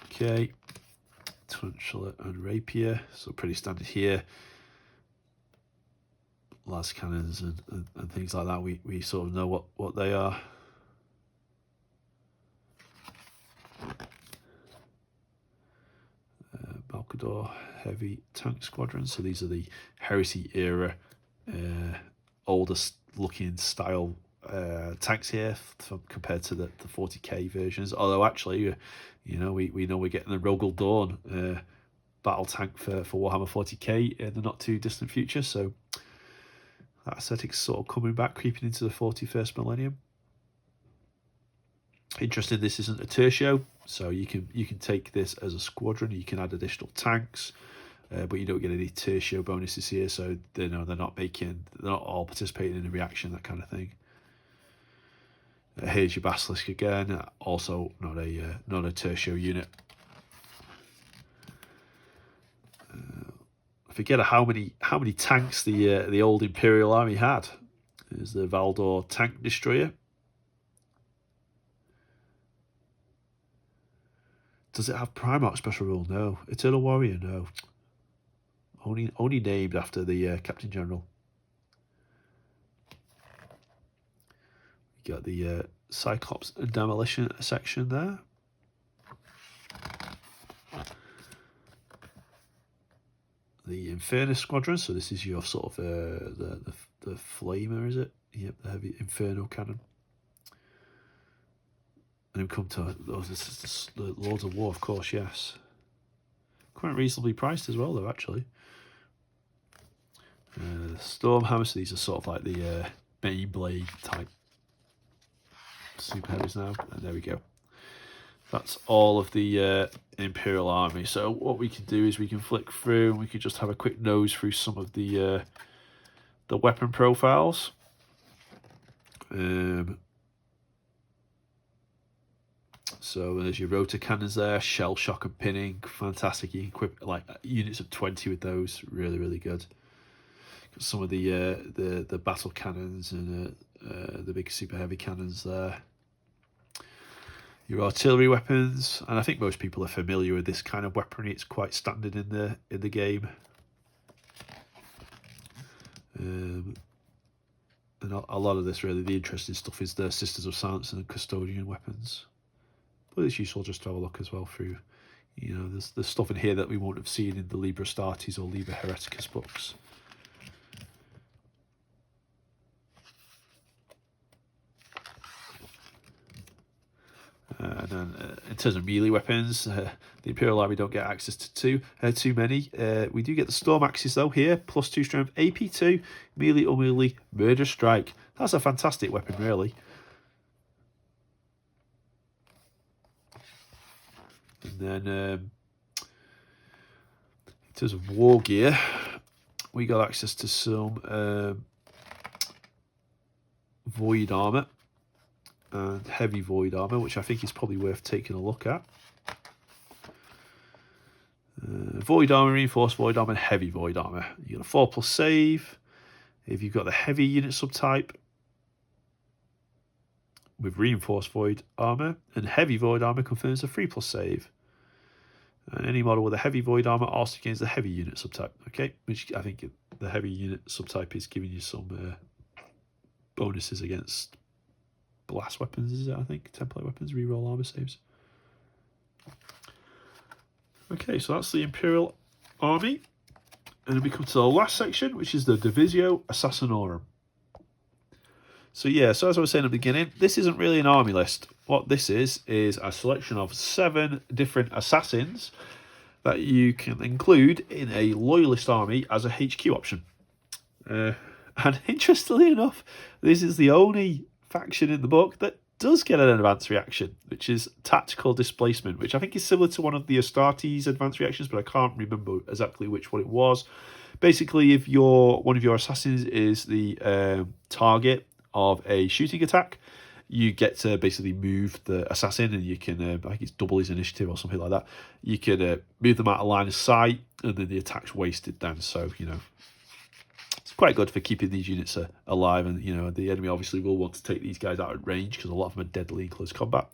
Okay, Tarantula and Rapier, so pretty standard here. Las cannons and things like that, we sort of know what they are. Balcador heavy tank squadron. So these are the Heresy era, oldest looking style tanks here compared to the 40k versions. Although actually, you know, we know we're getting the Rogel Dawn battle tank for Warhammer 40k in the not too distant future. So that aesthetic's sort of coming back, creeping into the 41st millennium. Interesting, this isn't a tertio, so you can take this as a squadron. You can add additional tanks, but you don't get any tertio bonuses here. So they're not all participating in a reaction, that kind of thing. Here's your Basilisk again, also not a tertio unit. I forget how many tanks the old Imperial Army had. There's the Valdor tank destroyer. Does it have Primarch special rule? No. Eternal Warrior? No. Only named after the Captain General. You got the Cyclops and Demolition section there. The Infernus Squadron. So this is your sort of the Flamer, is it? Yep, the heavy Inferno cannon. And we come to the Lords of War, of course, yes. Quite reasonably priced as well, though, actually. Stormhammer, so these are sort of like the Beyblade type super heavies now. And there we go. That's all of the Imperial Army. So what we can do is we can flick through and we can just have a quick nose through some of the weapon profiles. So there's your rotor cannons there, shell shock and pinning, fantastic. You can equip like units of 20 with those, really, really good. Got some of the battle cannons and the big super heavy cannons there. Your artillery weapons, and I think most people are familiar with this kind of weaponry. It's quite standard in the game. And a lot of this, really, the interesting stuff is the Sisters of Silence and Custodian weapons. But it's useful just to have a look as well through, you know, there's stuff in here that we won't have seen in the Liber Astartes or Liber Hereticus books. And then in terms of melee weapons, the Imperial Army don't get access to too many. We do get the Storm Axes though here, +2 strength, AP2, melee or melee, Murder Strike. That's a fantastic weapon, really. And then in terms of war gear, we got access to some Void Armour and Heavy Void Armour, which I think is probably worth taking a look at. Void Armour, Reinforced Void Armour, and Heavy Void Armour. You got a 4+ save. If you've got the Heavy unit subtype with Reinforced Void Armour, and Heavy Void Armour confirms a 3+ save. And any model with a Heavy Void Armour also gains the Heavy unit subtype. Okay, which I think the Heavy unit subtype is giving you some bonuses against blast weapons, is it? I think template weapons, reroll armor saves. Okay, so that's the Imperial Army. And then we come to the last section, which is the Officio Assassinorum. So yeah, so as I was saying at the beginning, this isn't really an army list. What this is a selection of 7 different assassins that you can include in a loyalist army as a HQ option. And interestingly enough, this is the only faction in the book that does get an advanced reaction, which is tactical displacement, which I think is similar to one of the Astartes advanced reactions, but I can't remember exactly which one it was. Basically, if one of your assassins is the target of a shooting attack, you get to basically move the assassin, and you can, I think it's double his initiative or something like that. You can move them out of line of sight, and then the attack's wasted then. So, you know, it's quite good for keeping these units alive, and, you know, the enemy obviously will want to take these guys out of range because a lot of them are deadly in close combat.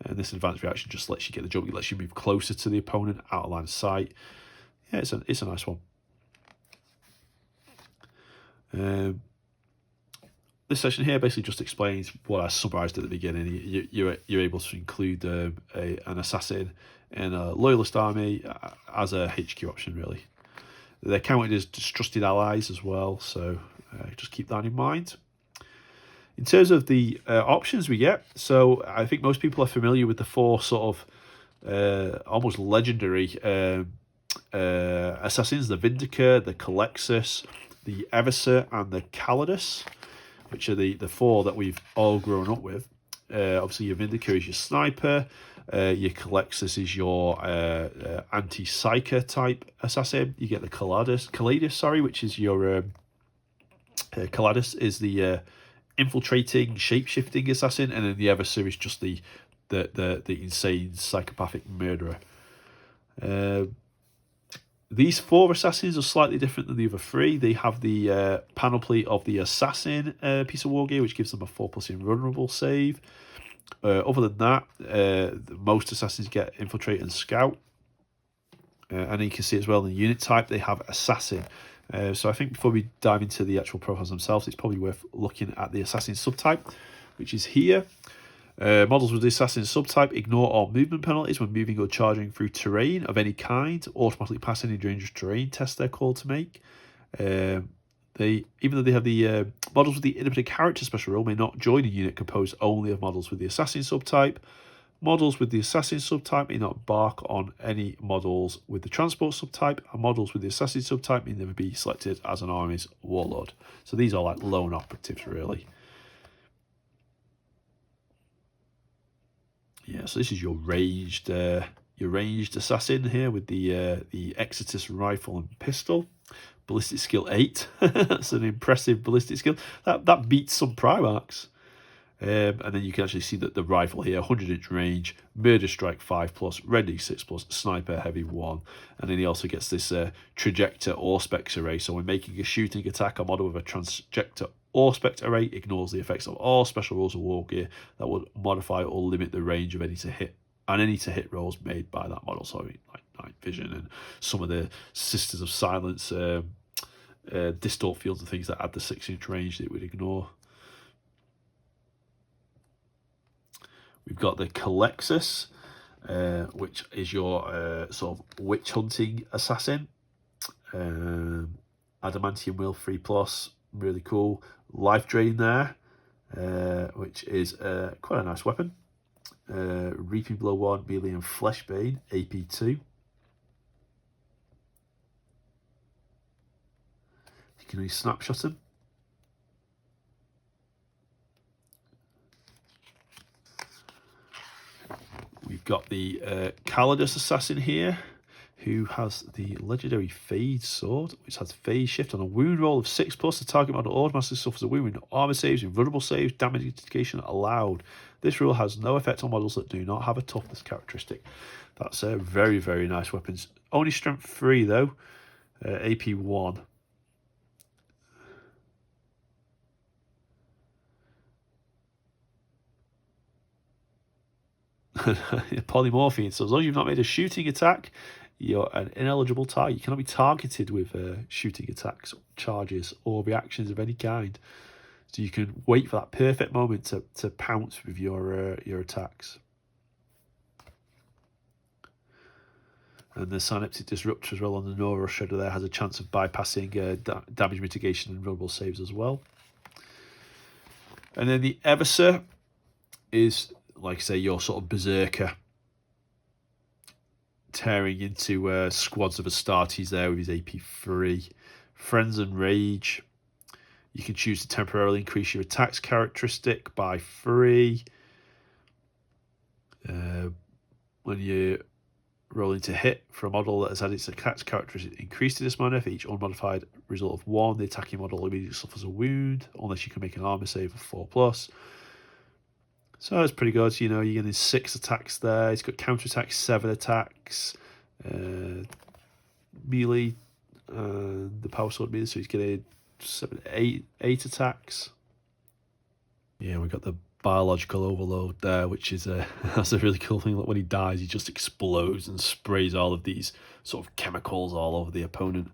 And this advanced reaction just lets you get the jump. It lets you move closer to the opponent, out of line of sight. Yeah, it's a nice one. This section here basically just explains what I summarised at the beginning. You're able to include an assassin in a loyalist army as a HQ option, really. They're counted as distrusted allies as well, so just keep that in mind. In terms of the options we get, so I think most people are familiar with the 4 sort of almost legendary assassins: the Vindicator, the Calexis, the Everser, and the Calidus, which are the 4 that we've all grown up with. Obviously, your Vindicator is your sniper. Your Calexis is your anti-psyker type assassin. You get the Calidus, which is your Calidus is the infiltrating, shape-shifting assassin, and then the Everser is just the insane psychopathic murderer. These 4 assassins are slightly different than the other 3. They have the panoply of the assassin piece of war gear, which gives them a 4+ invulnerable save. Other than that, most assassins get infiltrate and scout. And you can see as well in the unit type, they have assassin. So I think before we dive into the actual profiles themselves, it's probably worth looking at the assassin subtype, which is here. Models with the assassin subtype ignore all movement penalties when moving or charging through terrain of any kind. Automatically pass any dangerous terrain tests they're called to make. Even though they have the models with the independent character special rule may not join a unit composed only of models with the assassin subtype. Models with the assassin subtype may not embark on any models with the transport subtype, and models with the assassin subtype may never be selected as an army's warlord. So these are like lone operatives, really. Yeah, so this is your ranged assassin here with the Exitus rifle and pistol. Ballistic skill 8. That's an impressive ballistic skill. That beats some Primarchs. And then you can actually see that the rifle here, 100-inch range, murder strike 5+, ready 6+, sniper heavy 1. And then he also gets this trajector Auspex array. So when making a shooting attack, a model with a trajector Auspex array ignores the effects of all special rules of war gear that would modify or limit the range of any to hit rolls made by that model. So like night vision and some of the Sisters of Silence distort fields and things that add the 6-inch range that it would ignore. We've got the Calexis, which is your sort of witch hunting assassin. Adamantium will 3+, really cool. Life drain there, which is quite a nice weapon. Reaping Blow 1, melee and Fleshbane, AP2. You can only snapshot him. We've got the Calidus assassin here, who has the legendary Fade sword, which has phase shift on a wound roll of 6+. The target model automatically suffers a wound with armor saves, invulnerable saves, damage mitigation allowed. This rule has no effect on models that do not have a toughness characteristic. That's a very, very nice weapon. Only strength 3 though, AP 1. Polymorphine. So as long as you've not made a shooting attack, you're an ineligible target. You cannot be targeted with shooting attacks, charges, or reactions of any kind. So you can wait for that perfect moment to pounce with your attacks. And the Synaptic Disruptor as well on the Nora Shredder there has a chance of bypassing damage mitigation and vulnerable saves as well. And then the Everser is, like I say, your sort of berserker, tearing into squads of Astartes there with his AP3. Friends and Rage. You can choose to temporarily increase your attacks characteristic by 3. When you roll into hit for a model that has had its attacks characteristic increased to this manner, for each unmodified result of 1, the attacking model immediately suffers a wound, unless you can make an armor save of 4+. So it's pretty good. You know, you're getting 6 attacks there. It's got counter attacks, 7 attacks, melee, the power sword meter, so he's getting 8 attacks. Yeah, we've got the biological overload there, which is that's a really cool thing. Like when he dies, he just explodes and sprays all of these sort of chemicals all over the opponent.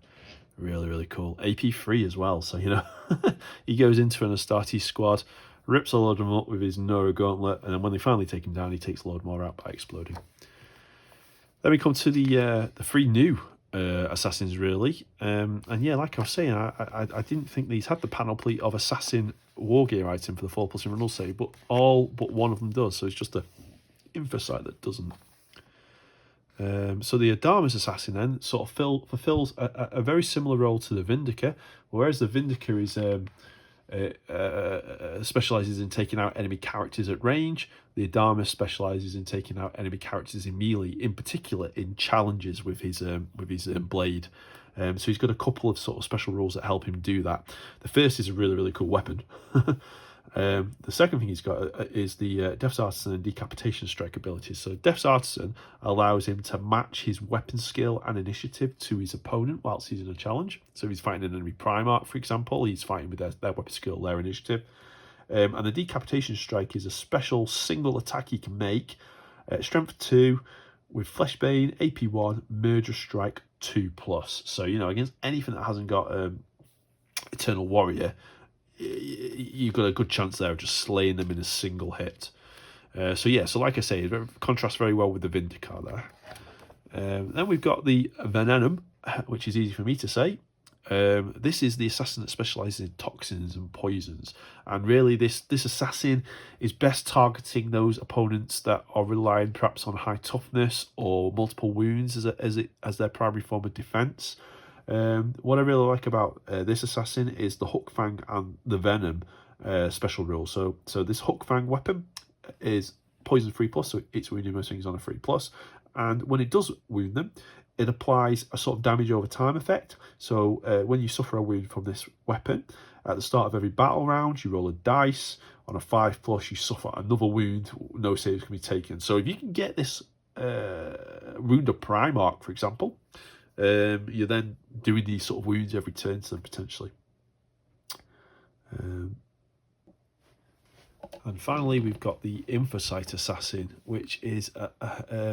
Really, really cool. AP3 as well, so you know he goes into an Astartes squad, rips a load of them up with his Nora Gauntlet, and then when they finally take him down, he takes a load more out by exploding. Then we come to the 3 new assassins, really, and yeah, like I was saying, I didn't think these had the panoply of assassin war gear item for the 4+ invulnerable save, but all but one of them does, so it's just the Infosight that doesn't. So the Adamus assassin then sort of fulfills a very similar role to the Vindicator, whereas the Vindicator is specializes in taking out enemy characters at range. The Adamus specializes in taking out enemy characters in melee, in particular in challenges with his blade. So he's got a couple of sort of special rules that help him do that. The first is a really, really cool weapon. The second thing he's got is the Death's Artisan and Decapitation Strike abilities. So Death's Artisan allows him to match his weapon skill and initiative to his opponent whilst he's in a challenge. So if he's fighting an enemy Primarch, for example, he's fighting with their weapon skill, their initiative. And the Decapitation Strike is a special single attack he can make, Strength 2, with Fleshbane, AP1, Murder Strike 2+. So, you know, against anything that hasn't got Eternal Warrior, you've got a good chance there of just slaying them in a single hit. So yeah, so like I say, it contrasts very well with the Vindicator there. Then we've got the Venenum, which is easy for me to say. This is the assassin that specialises in toxins and poisons, and really this assassin is best targeting those opponents that are relying perhaps on high toughness or multiple wounds as their primary form of defence. What I really like about this assassin is the Hook Fang and the Venom special rule. So this Hook Fang weapon is poison 3+, so it's wounding most things on a 3+, and when it does wound them, it applies a sort of damage over time effect. So when you suffer a wound from this weapon, at the start of every battle round, you roll a dice. On a 5+, you suffer another wound. No saves can be taken. So if you can get this wound of Primarch, for example, you're then doing these sort of wounds every turn to them, potentially. And finally, we've got the Infosight Assassin, which is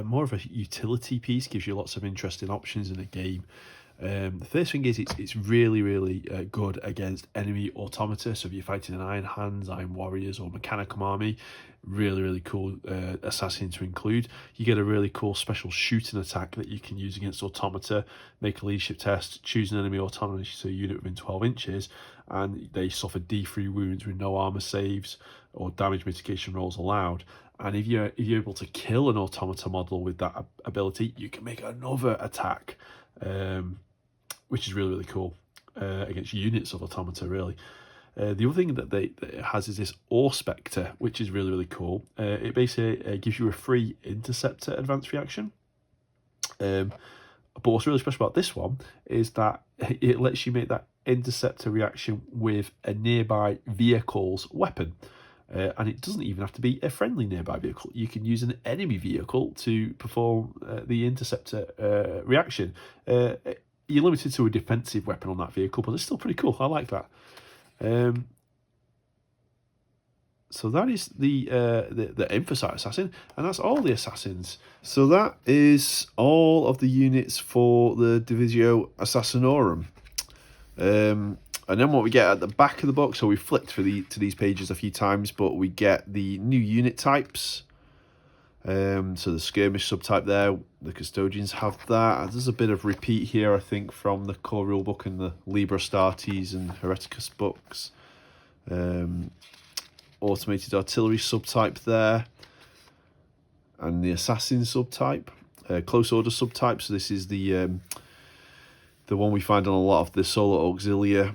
more of a utility piece, gives you lots of interesting options in the game. The first thing is it's really, really good against enemy automata. So if you're fighting an Iron Hands, Iron Warriors, or Mechanicum army, really, really cool assassin to include. You get a really cool special shooting attack that you can use against automata, make a leadership test, choose an enemy automata, so a unit within 12 inches, and they suffer D3 wounds with no armor saves or damage mitigation rolls allowed. And if you're able to kill an automata model with that ability, you can make another attack, which is really, really cool against units of automata, really. The other thing that it has is this Spectre, which is really, really cool. It basically gives you a free Interceptor advanced reaction. But what's really special about this one is that it lets you make that Interceptor reaction with a nearby vehicle's weapon. And it doesn't even have to be a friendly nearby vehicle. You can use an enemy vehicle to perform the Interceptor reaction. You're limited to a defensive weapon on that vehicle, but it's still pretty cool. I like that. So that is the Infosight Assassin, and that's all the assassins. So that is all of the units for the Divisio Assassinorum. And then what we get at the back of the book, so we flipped to these pages a few times, but we get the new unit types. So the skirmish subtype there, the custodians have that. There's a bit of repeat here, I think, from the core rulebook and the Liber Astartes and Hereticus books. Automated artillery subtype there, and the assassin subtype, close order subtype. So this is the one we find on a lot of the solo Auxilia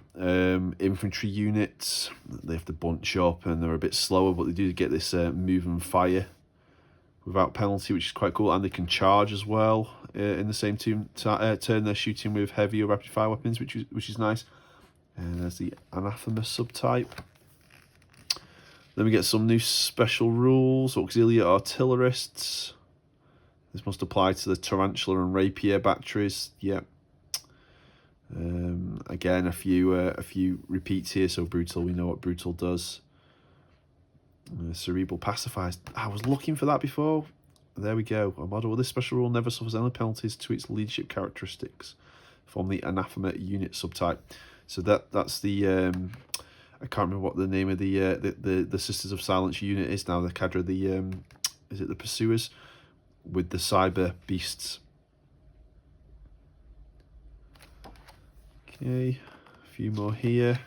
infantry units. They have to bunch up and they're a bit slower, but they do get this move and fire without penalty, which is quite cool. And they can charge as well in the same turn. They're shooting with heavy or rapid fire weapons, which is nice. And there's the anathema subtype. Then we get some new special rules. Auxilia artillerists. This must apply to the tarantula and rapier batteries. Yep. Again, a few repeats here. So brutal, we know what brutal does. Cerebral pacifiers. I was looking for that before. There we go. A model with this special rule never suffers any penalties to its leadership characteristics from the anathema unit subtype. So that's the I can't remember what the name of the Sisters of Silence unit is now. The cadre, is it the Pursuers with the cyber beasts? Okay, a few more here.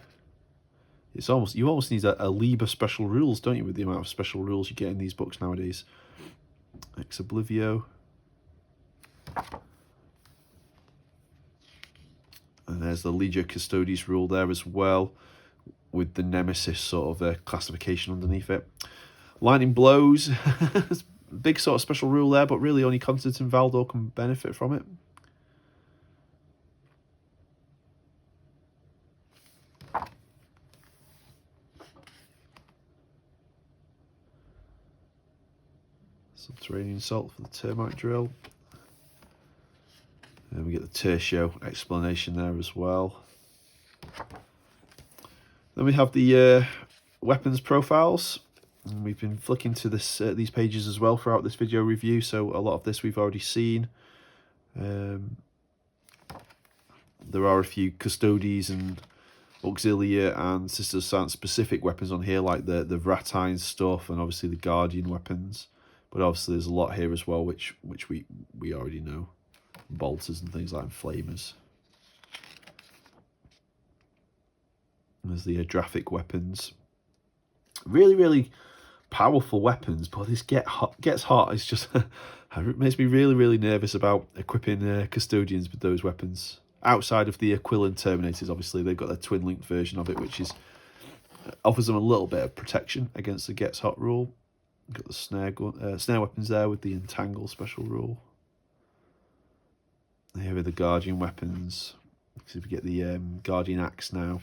You almost need a Liber special rules, don't you, with the amount of special rules you get in these books nowadays. Ex Oblivio. And there's the Legio Custodes rule there as well, with the Nemesis sort of classification underneath it. Lightning Blows. Big sort of special rule there, but really only Constantine Valdor can benefit from it. Subterranean Assault for the Termite Drill. And we get the Tertio explanation there as well. Then we have the weapons profiles. And we've been flicking to these pages as well throughout this video review, so a lot of this we've already seen. There are a few Custodes and Auxilia and Sisters of Silence specific weapons on here, like the Vratine stuff and obviously the Guardian weapons. But obviously there's a lot here as well, which we already know. Bolters and things like flamers. There's the Adraphic weapons. Really, really powerful weapons, but this gets hot. It's just it makes me really, really nervous about equipping custodians with those weapons. Outside of the Aquilian Terminators, obviously they've got their twin-linked version of it, which offers them a little bit of protection against the gets hot rule. Got the snare weapons there with the entangle special rule. Here are the Guardian weapons. So we get the Guardian axe now.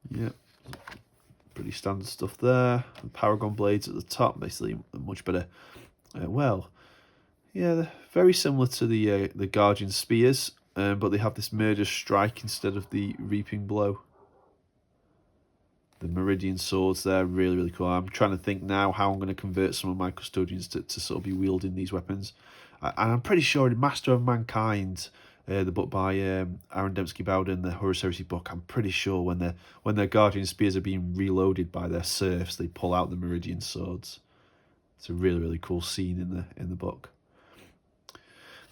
Yep, pretty standard stuff there. The Paragon blades at the top, basically much better. Well, yeah, they're very similar to the Guardian spears. But they have this murderous strike instead of the reaping blow. The Meridian Swords there, really, really cool. I'm trying to think now how I'm going to convert some of my custodians to sort of be wielding these weapons. And I'm pretty sure in Master of Mankind, the book by Aaron Dembski-Bowden, the Horus Heresy book, I'm pretty sure when their Guardian spears are being reloaded by their serfs, they pull out the Meridian Swords. It's a really, really cool scene in the book.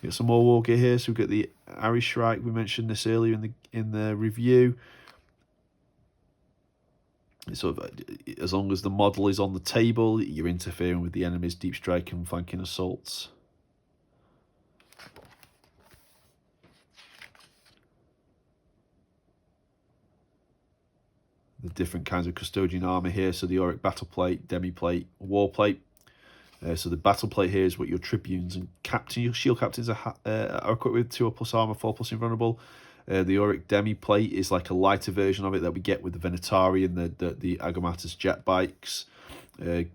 Get some more war gear here. So we've got the Arishrike. We mentioned this earlier in the review. It's sort of, as long as the model is on the table, you're interfering with the enemy's deep strike and flanking assaults. The different kinds of custodian armor here. So the Auric battle plate, demi plate, war plate. So the battle plate here is what your tribunes and your shield captains are equipped with: 2+ armor, 4+ invulnerable. The Auric demi plate is like a lighter version of it that we get with the Venatari and the Agomatus jet bikes.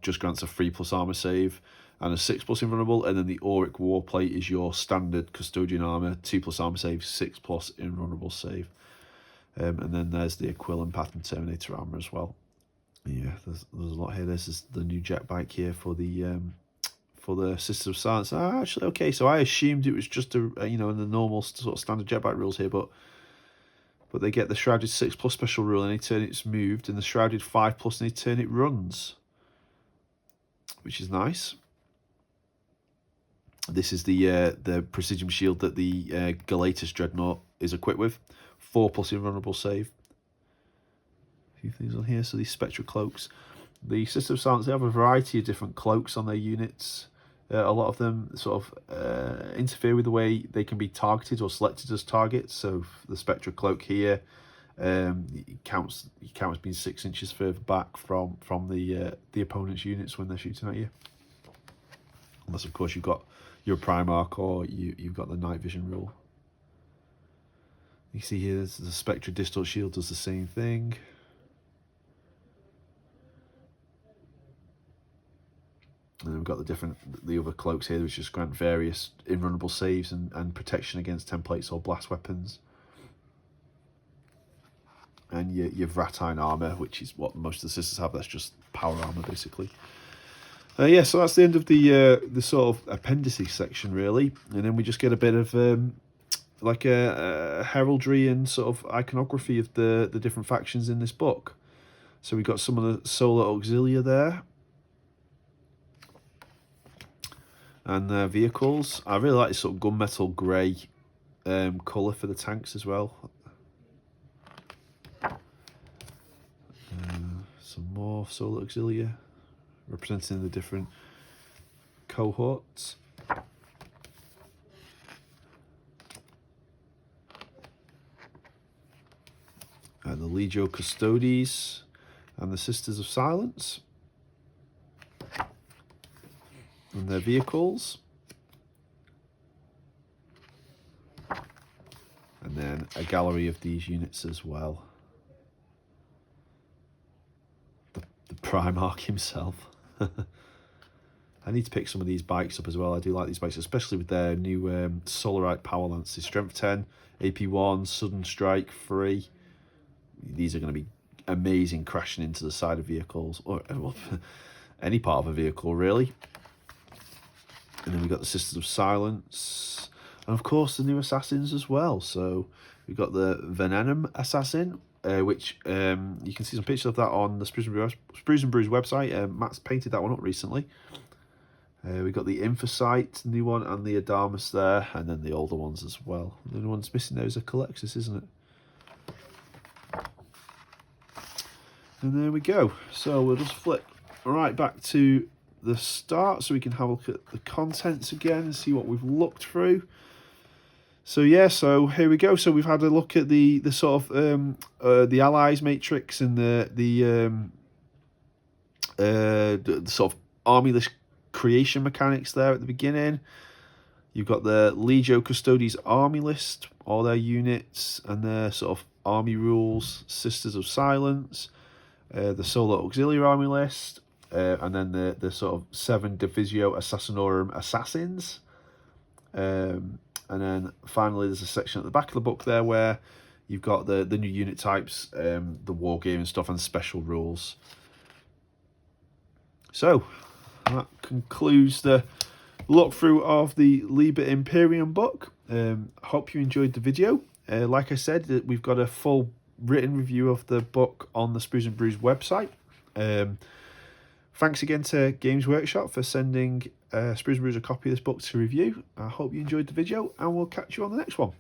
Just grants a 3+ armor save and a 6+ invulnerable. And then the Auric war plate is your standard custodian armor, 2+ armor save, 6+ invulnerable save. And then there's the Aquilian pattern Terminator armor as well. Yeah, there's a lot here. This is the new jet bike here for the Sisters of Silence. Actually, okay, so I assumed it was just in the normal sort of standard jet bike rules here, but But they get the Shrouded 6+ special rule any turn it's moved, and the Shrouded 5+ any turn it runs, which is nice. This is the Precision Shield that the Galatus Dreadnought is equipped with. 4+ invulnerable save. A few things on here. So these Spectral Cloaks. The System of Silence, they have a variety of different cloaks on their units. A lot of them sort of interfere with the way they can be targeted or selected as targets. So the Spectral Cloak here, it counts as being 6 inches further back from the opponent's units when they're shooting at you. Unless, of course, you've got your Primarch or you've got the night vision rule. You see here, the Spectra Distort Shield does the same thing. And we've got the other cloaks here, which just grant various invulnerable saves and protection against templates or blast weapons. And your Vratine armor, which is what most of the sisters have. That's just power armor, basically. Yeah, so that's the end of the sort of appendices section, really. And then we just get a bit of like a heraldry and sort of iconography of the different factions in this book. So we've got some of the Solar Auxilia there. And their vehicles. I really like this sort of gunmetal grey colour for the tanks as well. Some more Solar Auxilia representing the different cohorts. And the Legio Custodes and the Sisters of Silence. And their vehicles. And then a gallery of these units as well. The Primarch himself. I need to pick some of these bikes up as well. I do like these bikes, especially with their new Solarite Power Lances. Strength 10, AP 1, Sudden Strike 3. These are going to be amazing crashing into the side of vehicles, or well, any part of a vehicle, really. And then we've got the Sisters of Silence. And of course the new assassins as well. So we've got the Venenum Assassin, which you can see some pictures of that on the Spruce and Brews website. Matt's painted that one up recently. We've got the Infocyte, new one, and the Adamus there. And then the older ones as well. The only one's missing there is a Calexis, isn't it? And there we go. So we'll just flip right back to the start so we can have a look at the contents again and see what we've looked through. So yeah, so here we go. So we've had a look at the sort of the allies matrix and the sort of army list creation mechanics there at the beginning. You've got the Legio Custodes army list, all their units and their sort of army rules, Sisters of Silence, the Solar Auxilia army list, and then the sort of 7 Divisio Assassinorum assassins. And then finally there's a section at the back of the book there where you've got the new unit types, the war game and stuff, and special rules. So that concludes the look through of the Liber Imperium book. Hope you enjoyed the video. Like I said, we've got a full written review of the book on the Spruce and Brews website. Thanks again to Games Workshop for sending Spruce and Brews a copy of this book to review. I hope you enjoyed the video, and we'll catch you on the next one.